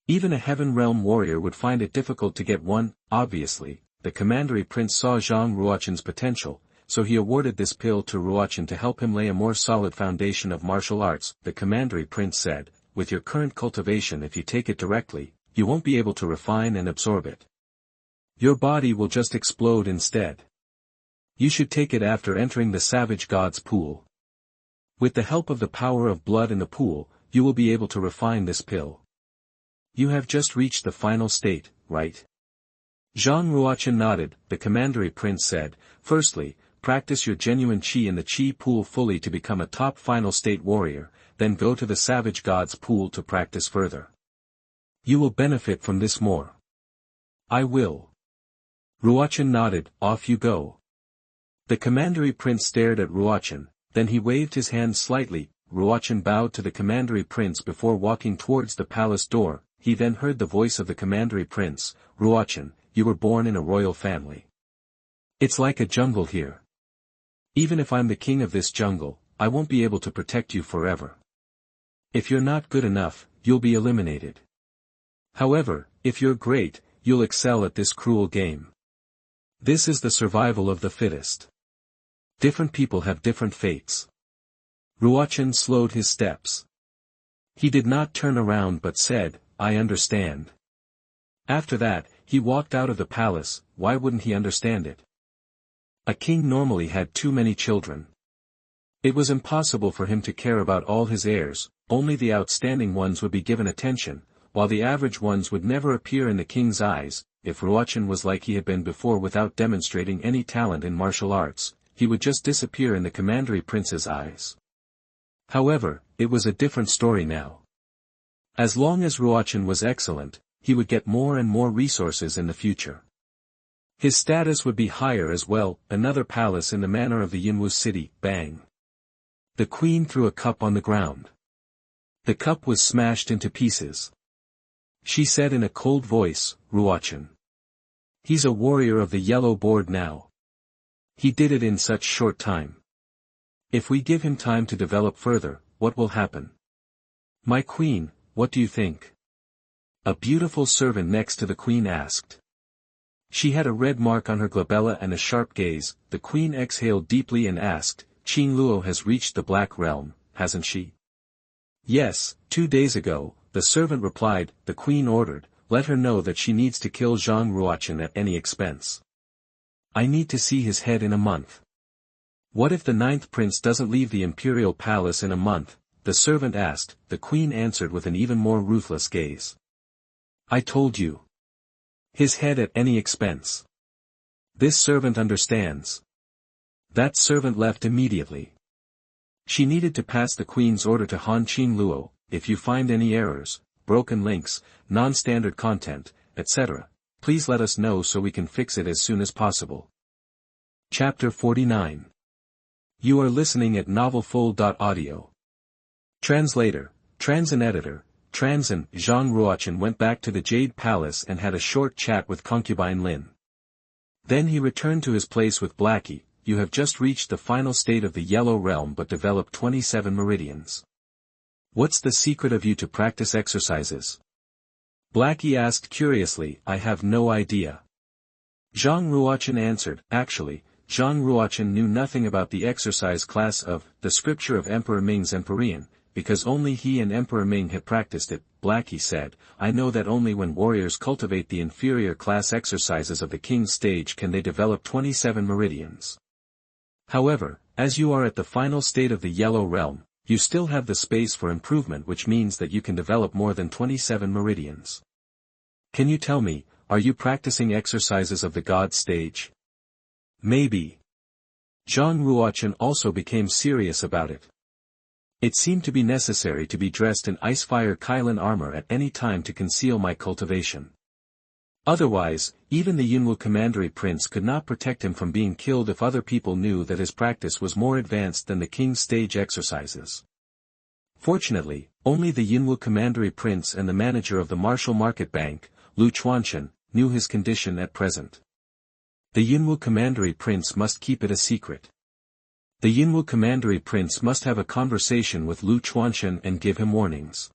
Even a Heaven Realm warrior would find it difficult to get one. Obviously, the Commandery Prince saw Zhang Ruochen's potential, so he awarded this pill to Ruochen to help him lay a more solid foundation of martial arts. The Commandery Prince said, with your current cultivation, if you take it directly, you won't be able to refine and absorb it. Your body will just explode instead. You should take it after entering the Savage God's pool. With the help of the power of blood in the pool, you will be able to refine this pill. You have just reached the final state, right? Zhang Ruochen nodded. The Commandery Prince said, firstly, practice your genuine chi in the chi pool fully to become a top final state warrior, then go to the Savage God's pool to practice further. You will benefit from this more. I will. Ruochen nodded. Off you go. The Commandery Prince stared at Ruochen. Then he waved his hand slightly. Ruochen bowed to the Commandery Prince before walking towards the palace door. He then heard the voice of the Commandery Prince, Ruochen, you were born in a royal family. It's like a jungle here. Even if I'm the king of this jungle, I won't be able to protect you forever. If you're not good enough, you'll be eliminated. However, if you're great, you'll excel at this cruel game. This is the survival of the fittest. Different people have different fates. Ruochen slowed his steps. He did not turn around but said, I understand. After that, he walked out of the palace. Why wouldn't he understand it? A king normally had too many children. It was impossible for him to care about all his heirs. Only the outstanding ones would be given attention, while the average ones would never appear in the king's eyes. If Ruochen was like he had been before without demonstrating any talent in martial arts, he would just disappear in the Commandery Prince's eyes. However, it was a different story now. As long as Ruochen was excellent, he would get more and more resources in the future. His status would be higher as well. Another palace in the manner of the Yunwu city. Bang. The queen threw a cup on the ground. The cup was smashed into pieces. She said in a cold voice, Ruochen. He's a warrior of the yellow board now. He did it in such short time. If we give him time to develop further, what will happen? My queen, what do you think? A beautiful servant next to the queen asked. She had a red mark on her glabella and a sharp gaze. The queen exhaled deeply and asked, Qin Luo has reached the Black Realm, hasn't she? Yes, 2 days ago, the servant replied. The queen ordered, let her know that she needs to kill Zhang Ruochen at any expense. I need to see his head in a month. What if the 9th prince doesn't leave the imperial palace in a month? The servant asked. The queen answered with an even more ruthless gaze. I told you. His head at any expense. This servant understands. That servant left immediately. She needed to pass the queen's order to Han Qin Luo. If you find any errors, broken links, non-standard content, etc., please let us know so we can fix it as soon as possible. Chapter 49. You are listening at novelfull.audio. Translator, Transin Editor, Transin. Zhang Ruochen went back to the Jade Palace and had a short chat with concubine Lin. Then he returned to his place with Blackie. you have just reached the final state of the Yellow Realm but developed 27 meridians. What's the secret of you to practice exercises? Blackie asked curiously. I have no idea. Zhang Ruochen answered. Actually, Zhang Ruochen knew nothing about the exercise class of the scripture of Emperor Ming's Empyrean, because only he and Emperor Ming had practiced it. Blackie said, I know that only when warriors cultivate the inferior class exercises of the king's stage can they develop 27 meridians. However, as you are at the final state of the Yellow Realm, you still have the space for improvement, which means that you can develop more than 27 meridians. Can you tell me, are you practicing exercises of the God stage? Maybe. Zhang Ruochen also became serious about it. It seemed to be necessary to be dressed in Icefire Kylan armor at any time to conceal my cultivation. Otherwise, even the Yunwu Commandery Prince could not protect him from being killed if other people knew that his practice was more advanced than the king's stage exercises. Fortunately, only the Yunwu Commandery Prince and the manager of the Martial Market Bank, Xuanhuan, knew his condition at present. The Yunwu Commandery Prince must keep it a secret. The Yunwu Commandery Prince must have a conversation with Xuanhuan and give him warnings.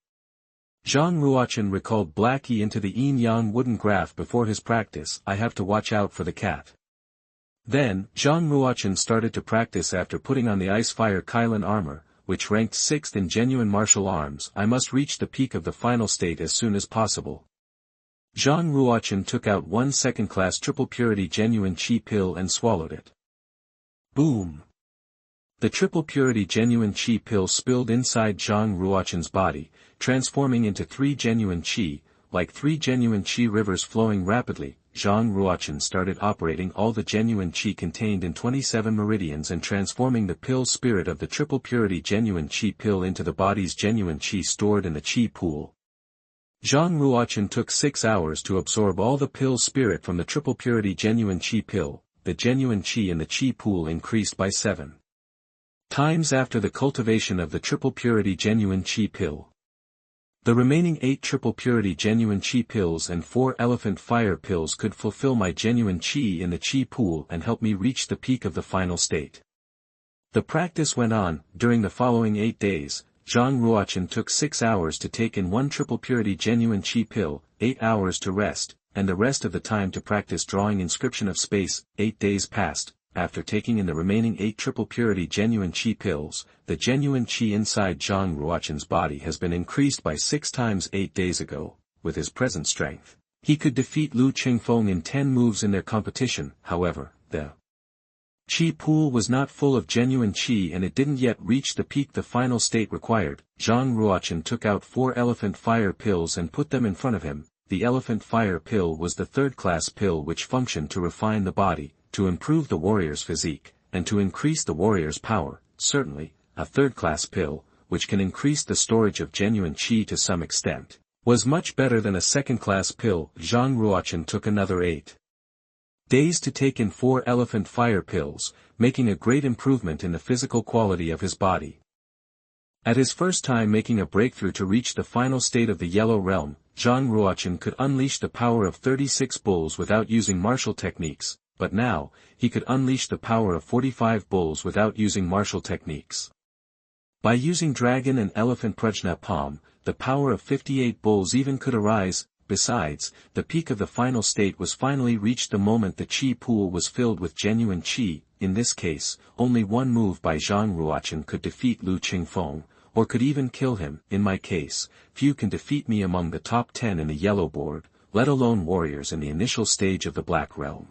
Zhang Ruochen recalled Blackie into the yin-yang wooden graph before his practice. I have to watch out for the cat. Then, Zhang Ruochen started to practice after putting on the Icefire Kylan armor, which ranked 6th in genuine martial arms. I must reach the peak of the final state as soon as possible. Zhang Ruochen took out one second-class triple purity genuine chi pill and swallowed it. Boom! The triple purity genuine chi pill spilled inside Zhang Ruochen's body, transforming into 3 genuine chi, like 3 genuine chi rivers flowing rapidly. Zhang Ruochen started operating all the genuine chi contained in 27 meridians and transforming the pill spirit of the triple purity genuine chi pill into the body's genuine chi stored in the chi pool. Zhang Ruochen took 6 hours to absorb all the pill spirit from the triple purity genuine chi pill. The genuine chi in the chi pool increased by 7 times after the cultivation of the triple purity genuine chi pill. The remaining 8 triple purity genuine chi pills and 4 elephant fire pills could fulfill my genuine chi in the chi pool and help me reach the peak of the final state. The practice went on. During the following 8 days, Zhang Ruochen took 6 hours to take in 1 triple purity genuine chi pill, 8 hours to rest, and the rest of the time to practice drawing inscription of space. 8 days passed. After taking in the remaining 8 triple purity genuine chi pills, the genuine chi inside Zhang Ruochen's body has been increased by 6 times 8 days ago. With his present strength, he could defeat Lu Qingfeng in 10 moves in their competition. However, the chi pool was not full of genuine chi and it didn't yet reach the peak the final state required. Zhang Ruochen took out 4 elephant fire pills and put them in front of him. The elephant fire pill was the 3rd-class pill which functioned to refine the body, to improve the warrior's physique, and to increase the warrior's power. Certainly, a 3rd-class pill, which can increase the storage of genuine chi to some extent, was much better than a 2nd-class pill. Zhang Ruochen took another 8 days to take in 4 elephant fire pills, making a great improvement in the physical quality of his body. At his first time making a breakthrough to reach the final state of the Yellow Realm, Zhang Ruochen could unleash the power of 36 bulls without using martial techniques, but now, he could unleash the power of 45 bulls without using martial techniques. By using dragon and elephant prajna palm, the power of 58 bulls even could arise. Besides, the peak of the final state was finally reached the moment the chi pool was filled with genuine chi. In this case, only one move by Zhang Ruochen could defeat Lu Qingfeng, or could even kill him. In my case, few can defeat me among the top 10 in the yellow board, let alone warriors in the initial stage of the Black Realm.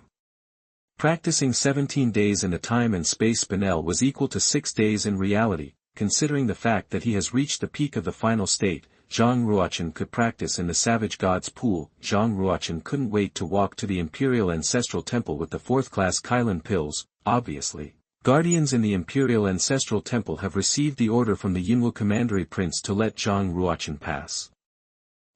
Practicing 17 days in the time and space spinel was equal to 6 days in reality. Considering the fact that he has reached the peak of the final state, Zhang Ruochen could practice in the Savage God's Pool. Zhang Ruochen couldn't wait to walk to the Imperial Ancestral Temple with the 4th-class Kylan pills. Obviously, guardians in the Imperial Ancestral Temple have received the order from the Yunwu Commandery Prince to let Zhang Ruochen pass.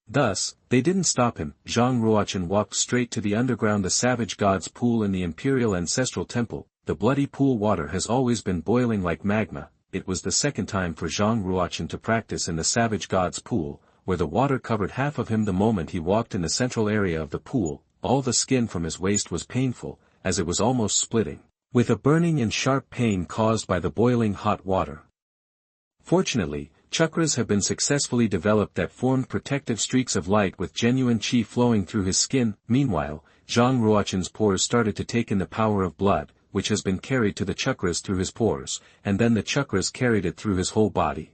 Thus, they didn't stop him. Zhang Ruochen walked straight to the underground the Savage God's Pool in the Imperial Ancestral Temple. The bloody pool water has always been boiling like magma. It was the 2nd time for Zhang Ruochen to practice in the Savage God's Pool, where the water covered half of him the moment he walked in the central area of the pool. All the skin from his waist was painful, as it was almost splitting. with a burning and sharp pain caused by the boiling hot water. Fortunately, chakras have been successfully developed that formed protective streaks of light with genuine chi flowing through his skin. Meanwhile, Zhang Ruo Chen's pores started to take in the power of blood, which has been carried to the chakras through his pores, and then the chakras carried it through his whole body.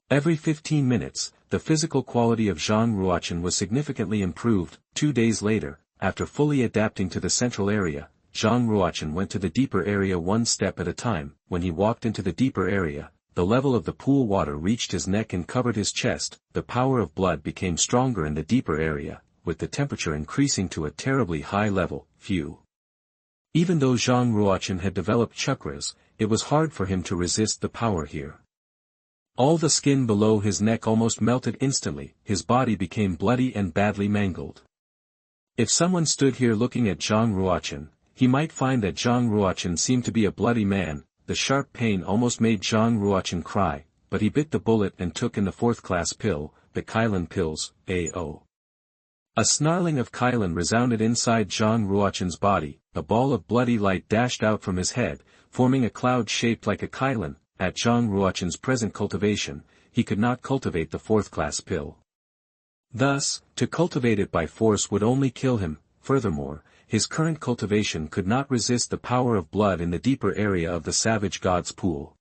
Every 15 minutes, the physical quality of Zhang Ruo Chen was significantly improved. 2 days later, after fully adapting to the central area, Zhang Ruo Chen went to the deeper area one step at a time. When he walked into the deeper area, the level of the pool water reached his neck and covered his chest. The power of blood became stronger in the deeper area, with the temperature increasing to a terribly high level. Even though Zhang Ruo Chen had developed chakras, it was hard for him to resist the power here. All the skin below his neck almost melted instantly. His body became bloody and badly mangled. If someone stood here looking at Zhang Ruo Chen, he might find that Zhang Ruo Chen seemed to be a bloody man. The sharp pain almost made Zhang Ruo Chen cry, but he bit the bullet and took in the 4th-class pill, the Kailan pills. A.O. A snarling of Kailan resounded inside Zhang Ruo Chen's body. A ball of bloody light dashed out from his head, forming a cloud shaped like a Kailan. At Zhang Ruo Chen's present cultivation, he could not cultivate the 4th-class pill. Thus, to cultivate it by force would only kill him. Furthermore, his current cultivation could not resist the power of blood in the deeper area of the savage god's pool.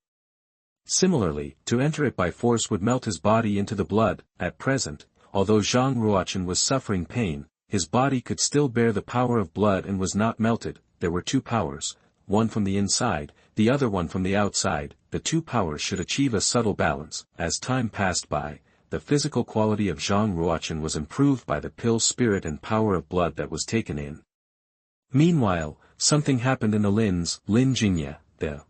Similarly, to enter it by force would melt his body into the blood. At present, although Zhang Ruo Chen was suffering pain, his body could still bear the power of blood and was not melted. There were two powers, one from the inside, the other one from the outside. The two powers should achieve a subtle balance. As time passed by, the physical quality of Zhang Ruo Chen was improved by the pill's spirit and power of blood that was taken in. Meanwhile, something happened in the Lin Jingye, the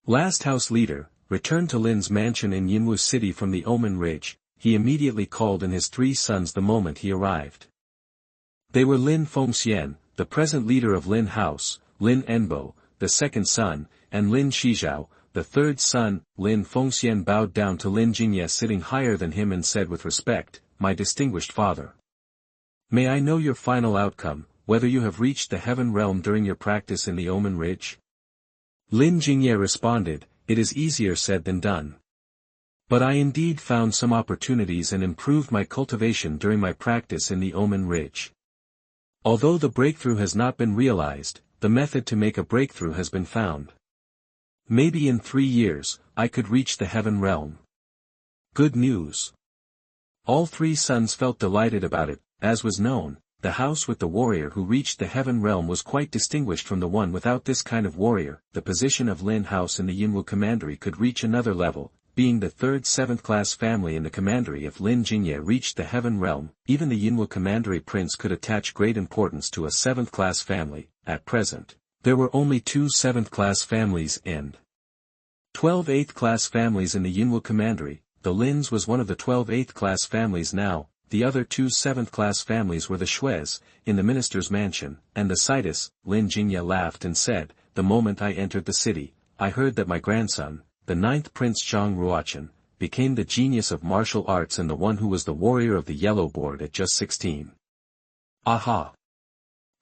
last house leader, returned to Lin's mansion in Yinwu City from the Omen Ridge. He immediately called in his 3 sons the moment he arrived. They were Lin Fengxian, the present leader of Lin House, Lin Enbo, the 2nd son, and Lin Shizhao, the 3rd son. Lin Fengxian bowed down to Lin Jingye sitting higher than him and said with respect, "My distinguished father. May I know your final outcome, whether you have reached the heaven realm during your practice in the Omen Ridge?" Lin Jingye responded, "It is easier said than done. But I indeed found some opportunities and improved my cultivation during my practice in the Omen Ridge. Although the breakthrough has not been realized, the method to make a breakthrough has been found. Maybe in 3 years, I could reach the heaven realm." Good news. All 3 sons felt delighted about it. As was known, the house with the warrior who reached the heaven realm was quite distinguished from the one without this kind of warrior. The position of Lin House in the Yinwu Commandery could reach another level, being the 3rd 7th-class family in the commandery. If Lin Jingye reached the heaven realm, even the Yinwu Commandery prince could attach great importance to a 7th-class family. At present, there were only 2 7th-class families and 12 8th-class families in the Yinwu Commandery. The Lin's was one of the 12 8th-class families now. The other 2 7th-class families were the Shues, in the minister's mansion, and the Citus. Lin Jingye laughed and said, "The moment I entered the city, I heard that my grandson, the 9th Prince Zhang Ruo Chen, became the genius of martial arts and the one who was the warrior of the yellow board at just 16. Aha!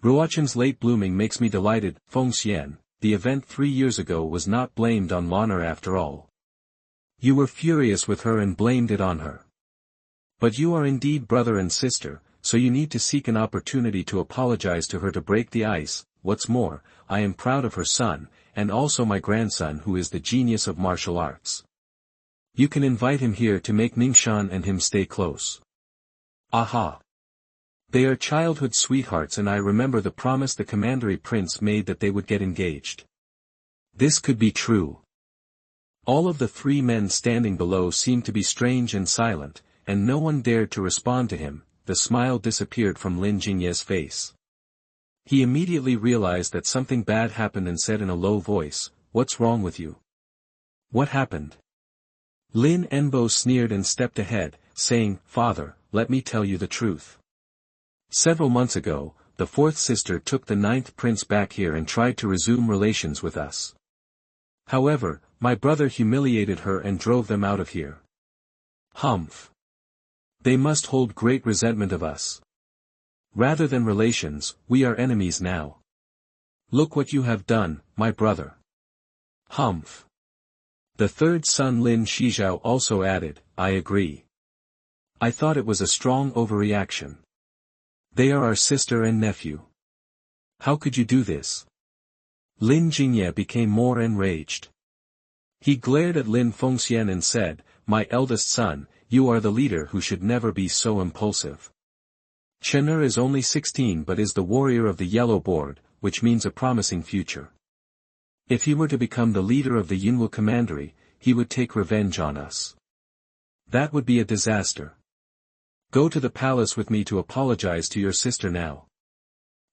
Ruochen's late blooming makes me delighted." Fengxian, the event 3 years ago was not blamed on Lana after all. You were furious with her and blamed it on her. But you are indeed brother and sister, so you need to seek an opportunity to apologize to her to break the ice. What's more, I am proud of her son, and also my grandson who is the genius of martial arts. You can invite him here to make Ningshan and him stay close. Aha! They are childhood sweethearts and I remember the promise the commandery prince made that they would get engaged. This could be true. All of the 3 men standing below seemed to be strange and silent, and no one dared to respond to him. The smile disappeared from Lin Jingye's face. He immediately realized that something bad happened and said in a low voice, "What's wrong with you? What happened?" Lin Enbo sneered and stepped ahead, saying, "Father, let me tell you the truth. Several months ago, the 4th sister took the 9th prince back here and tried to resume relations with us. However, my brother humiliated her and drove them out of here. Humph. They must hold great resentment of us. Rather than relations, we are enemies now. Look what you have done, my brother. Humph. The third son Lin Shijiao also added, I agree. I thought it was a strong overreaction. They are our sister and nephew. How could you do this? Lin Jingye became more enraged. He glared at Lin Fengxian and said, My eldest son, you are the leader who should never be so impulsive. Chener is only 16 but is the warrior of the yellow board, which means a promising future. If he were to become the leader of the Yunwu commandery, he would take revenge on us. That would be a disaster. Go to the palace with me to apologize to your sister now.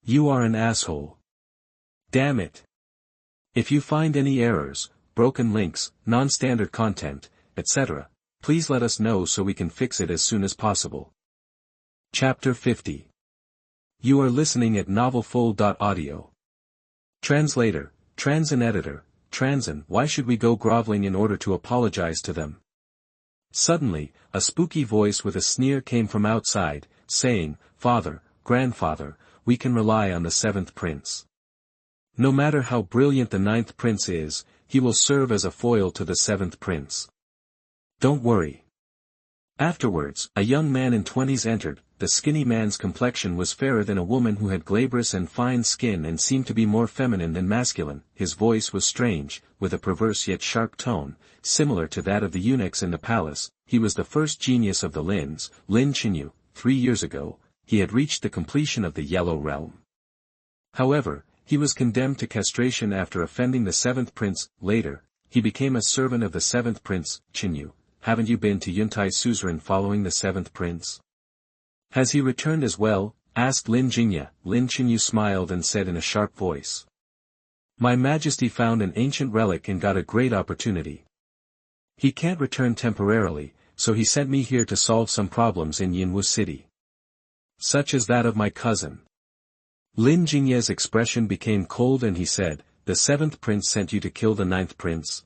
You are an asshole. Damn it. If you find any errors, broken links, non-standard content, etc., please let us know so we can fix it as soon as possible. Chapter 50. You are listening at novelfull.audio. Translator, Transin editor, Transin. Why should we go groveling in order to apologize to them? Suddenly, a spooky voice with a sneer came from outside, saying, Father, grandfather, we can rely on the seventh prince. No matter how brilliant the ninth prince is, he will serve as a foil to the seventh prince. Don't worry. Afterwards, a young man in 20s entered. The skinny man's complexion was fairer than a woman who had glabrous and fine skin and seemed to be more feminine than masculine. His voice was strange, with a perverse yet sharp tone, similar to that of the eunuchs in the palace. He was the first genius of the Lins, Lin Qinyu. 3 years ago, he had reached the completion of the Yellow Realm. However, he was condemned to castration after offending the seventh prince. Later, he became a servant of the seventh prince, Qinyu. Haven't you been to Yuntai Suzerain following the seventh prince? Has he returned as well? Asked Lin Jingye. Lin Qinyu smiled and said in a sharp voice. My Majesty found an ancient relic and got a great opportunity. He can't return temporarily, so he sent me here to solve some problems in Yinwu City. Such as that of my cousin. Lin Jingye's expression became cold and he said, The seventh prince sent you to kill the ninth prince?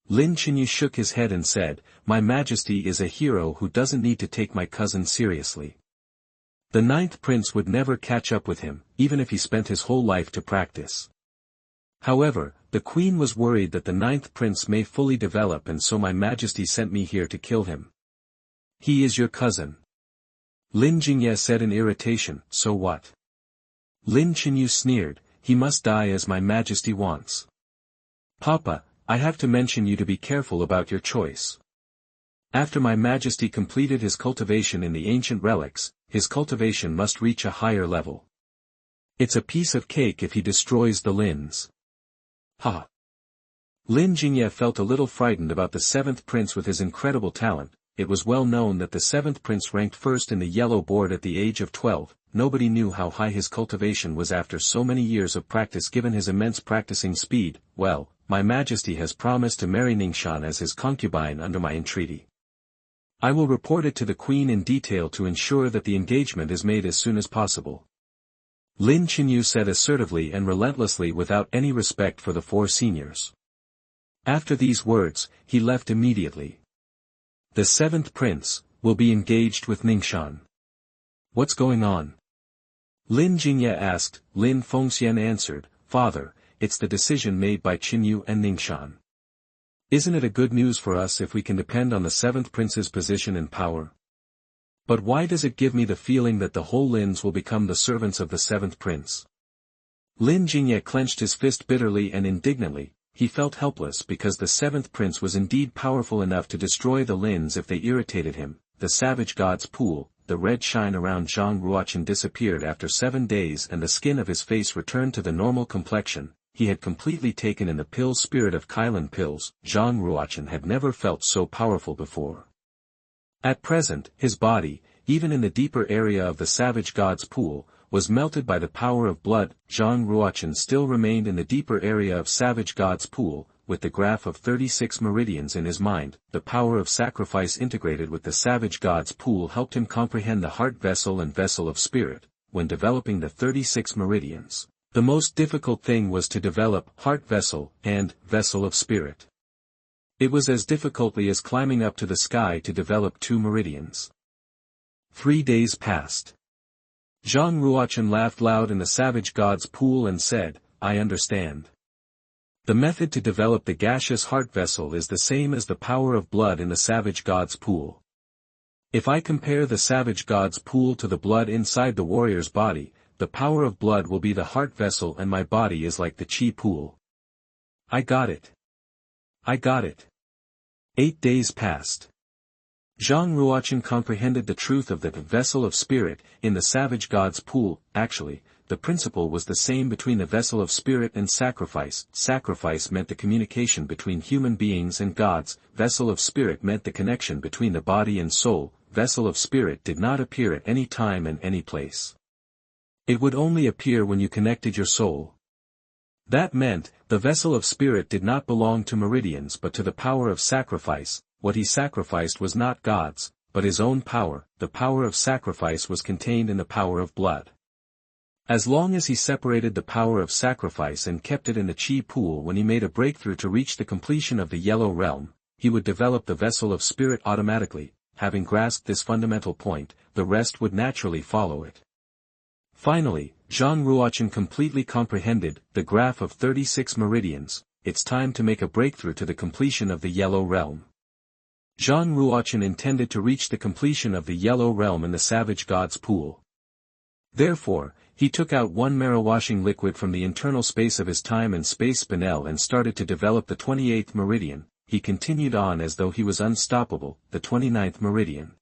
Lin Qinyu shook his head and said, My Majesty is a hero who doesn't need to take my cousin seriously. The ninth prince would never catch up with him, even if he spent his whole life to practice. However, the queen was worried that the ninth prince may fully develop and so my Majesty sent me here to kill him. He is your cousin. Lin Jingye said in irritation, so what? Lin Qinyu sneered, he must die as my Majesty wants. Papa, I have to mention you to be careful about your choice. After my Majesty completed his cultivation in the ancient relics, his cultivation must reach a higher level. It's a piece of cake if he destroys the Lins. Ha! Lin Jingye felt a little frightened about the seventh prince with his incredible talent. It was well known that the seventh prince ranked first in the yellow board at the age of 12, nobody knew how high his cultivation was after so many years of practice given his immense practicing speed. Well, my Majesty has promised to marry Ningxuan as his concubine under my entreaty. I will report it to the Queen in detail to ensure that the engagement is made as soon as possible. Lin Qinyu said assertively and relentlessly without any respect for the four seniors. After these words, he left immediately. The seventh prince will be engaged with Ningxuan. What's going on? Lin Jingye asked. Lin Fengxian answered, Father, it's the decision made by Qinyu and Ningxuan. Isn't it a good news for us if we can depend on the seventh prince's position and power? But why does it give me the feeling that the whole Lins will become the servants of the seventh prince? Lin Jingye clenched his fist bitterly and indignantly. He felt helpless because the seventh prince was indeed powerful enough to destroy the Lins if they irritated him. The savage god's pool, the red shine around Zhang Ruo Chen disappeared after 7 days and the skin of his face returned to the normal complexion. He had completely taken in the pill spirit of Kailan pills. Zhang Ruo Chen had never felt so powerful before. At present, his body, even in the deeper area of the savage god's pool, was melted by the power of blood. Zhang Ruo Chen still remained in the deeper area of savage god's pool, with the graph of 36 meridians in his mind. The power of sacrifice integrated with the savage god's pool helped him comprehend the heart vessel and vessel of spirit. When developing the 36 meridians, the most difficult thing was to develop heart vessel and vessel of spirit. It was as difficultly as climbing up to the sky to develop 2 meridians. 3 days passed. Zhang Ruochen laughed loud in the savage god's pool and said, I understand. The method to develop the gaseous heart vessel is the same as the power of blood in the savage god's pool. If I compare the savage god's pool to the blood inside the warrior's body, the power of blood will be the heart vessel and my body is like the chi pool. I got it. I got it. 8 days passed. Zhang Ruo Chen comprehended the truth of the vessel of spirit in the savage god's pool. Actually, the principle was the same between the vessel of spirit and sacrifice. Sacrifice meant the communication between human beings and gods, vessel of spirit meant the connection between the body and soul, vessel of spirit did not appear at any time and any place. It would only appear when you connected your soul. That meant, the vessel of spirit did not belong to meridians but to the power of sacrifice. What he sacrificed was not God's, but his own power. The power of sacrifice was contained in the power of blood. As long as he separated the power of sacrifice and kept it in the chi pool, when he made a breakthrough to reach the completion of the yellow realm, he would develop the vessel of spirit automatically. Having grasped this fundamental point, the rest would naturally follow it. Finally, Zhang Ruo Chen completely comprehended the graph of 36 meridians. It's time to make a breakthrough to the completion of the yellow realm. Zhang Ruo Chen intended to reach the completion of the yellow realm in the savage god's pool. Therefore, he took out one marrow-washing liquid from the internal space of his time and space spinel and started to develop the 28th meridian. He continued on as though he was unstoppable, the 29th meridian.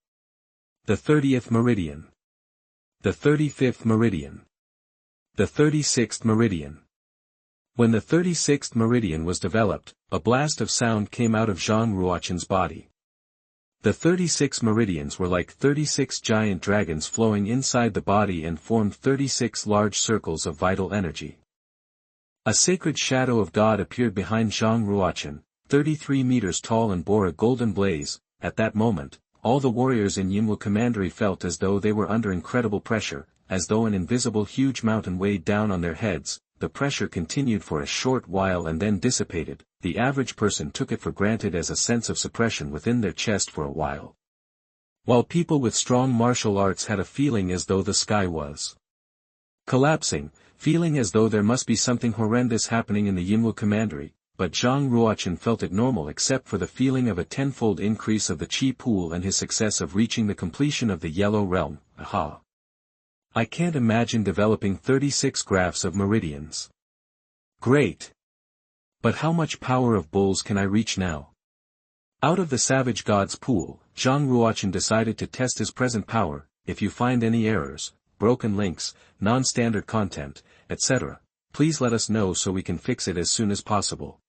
The 30th meridian. The 35th meridian. The 36th meridian. When the 36th meridian was developed, a blast of sound came out of Zhang Ruo Chen's body. The 36 meridians were like 36 giant dragons flowing inside the body and formed 36 large circles of vital energy. A sacred shadow of God appeared behind Zhang Ruo Chen, 33 meters tall and bore a golden blaze. At that moment, all the warriors in Yinwu Commandery felt as though they were under incredible pressure, as though an invisible huge mountain weighed down on their heads. The pressure continued for a short while and then dissipated. The average person took it for granted as a sense of suppression within their chest for a while. While people with strong martial arts had a feeling as though the sky was collapsing, feeling as though there must be something horrendous happening in the Yinwu Commandery, but Zhang Ruo Chen felt it normal except for the feeling of a tenfold increase of the chi pool and his success of reaching the completion of the yellow realm. Aha! I can't imagine developing 36 graphs of meridians. Great! But how much power of bulls can I reach now? Out of the savage god's pool, Zhang Ruo Chen decided to test his present power. If you find any errors, broken links, non-standard content, etc., please let us know so we can fix it as soon as possible.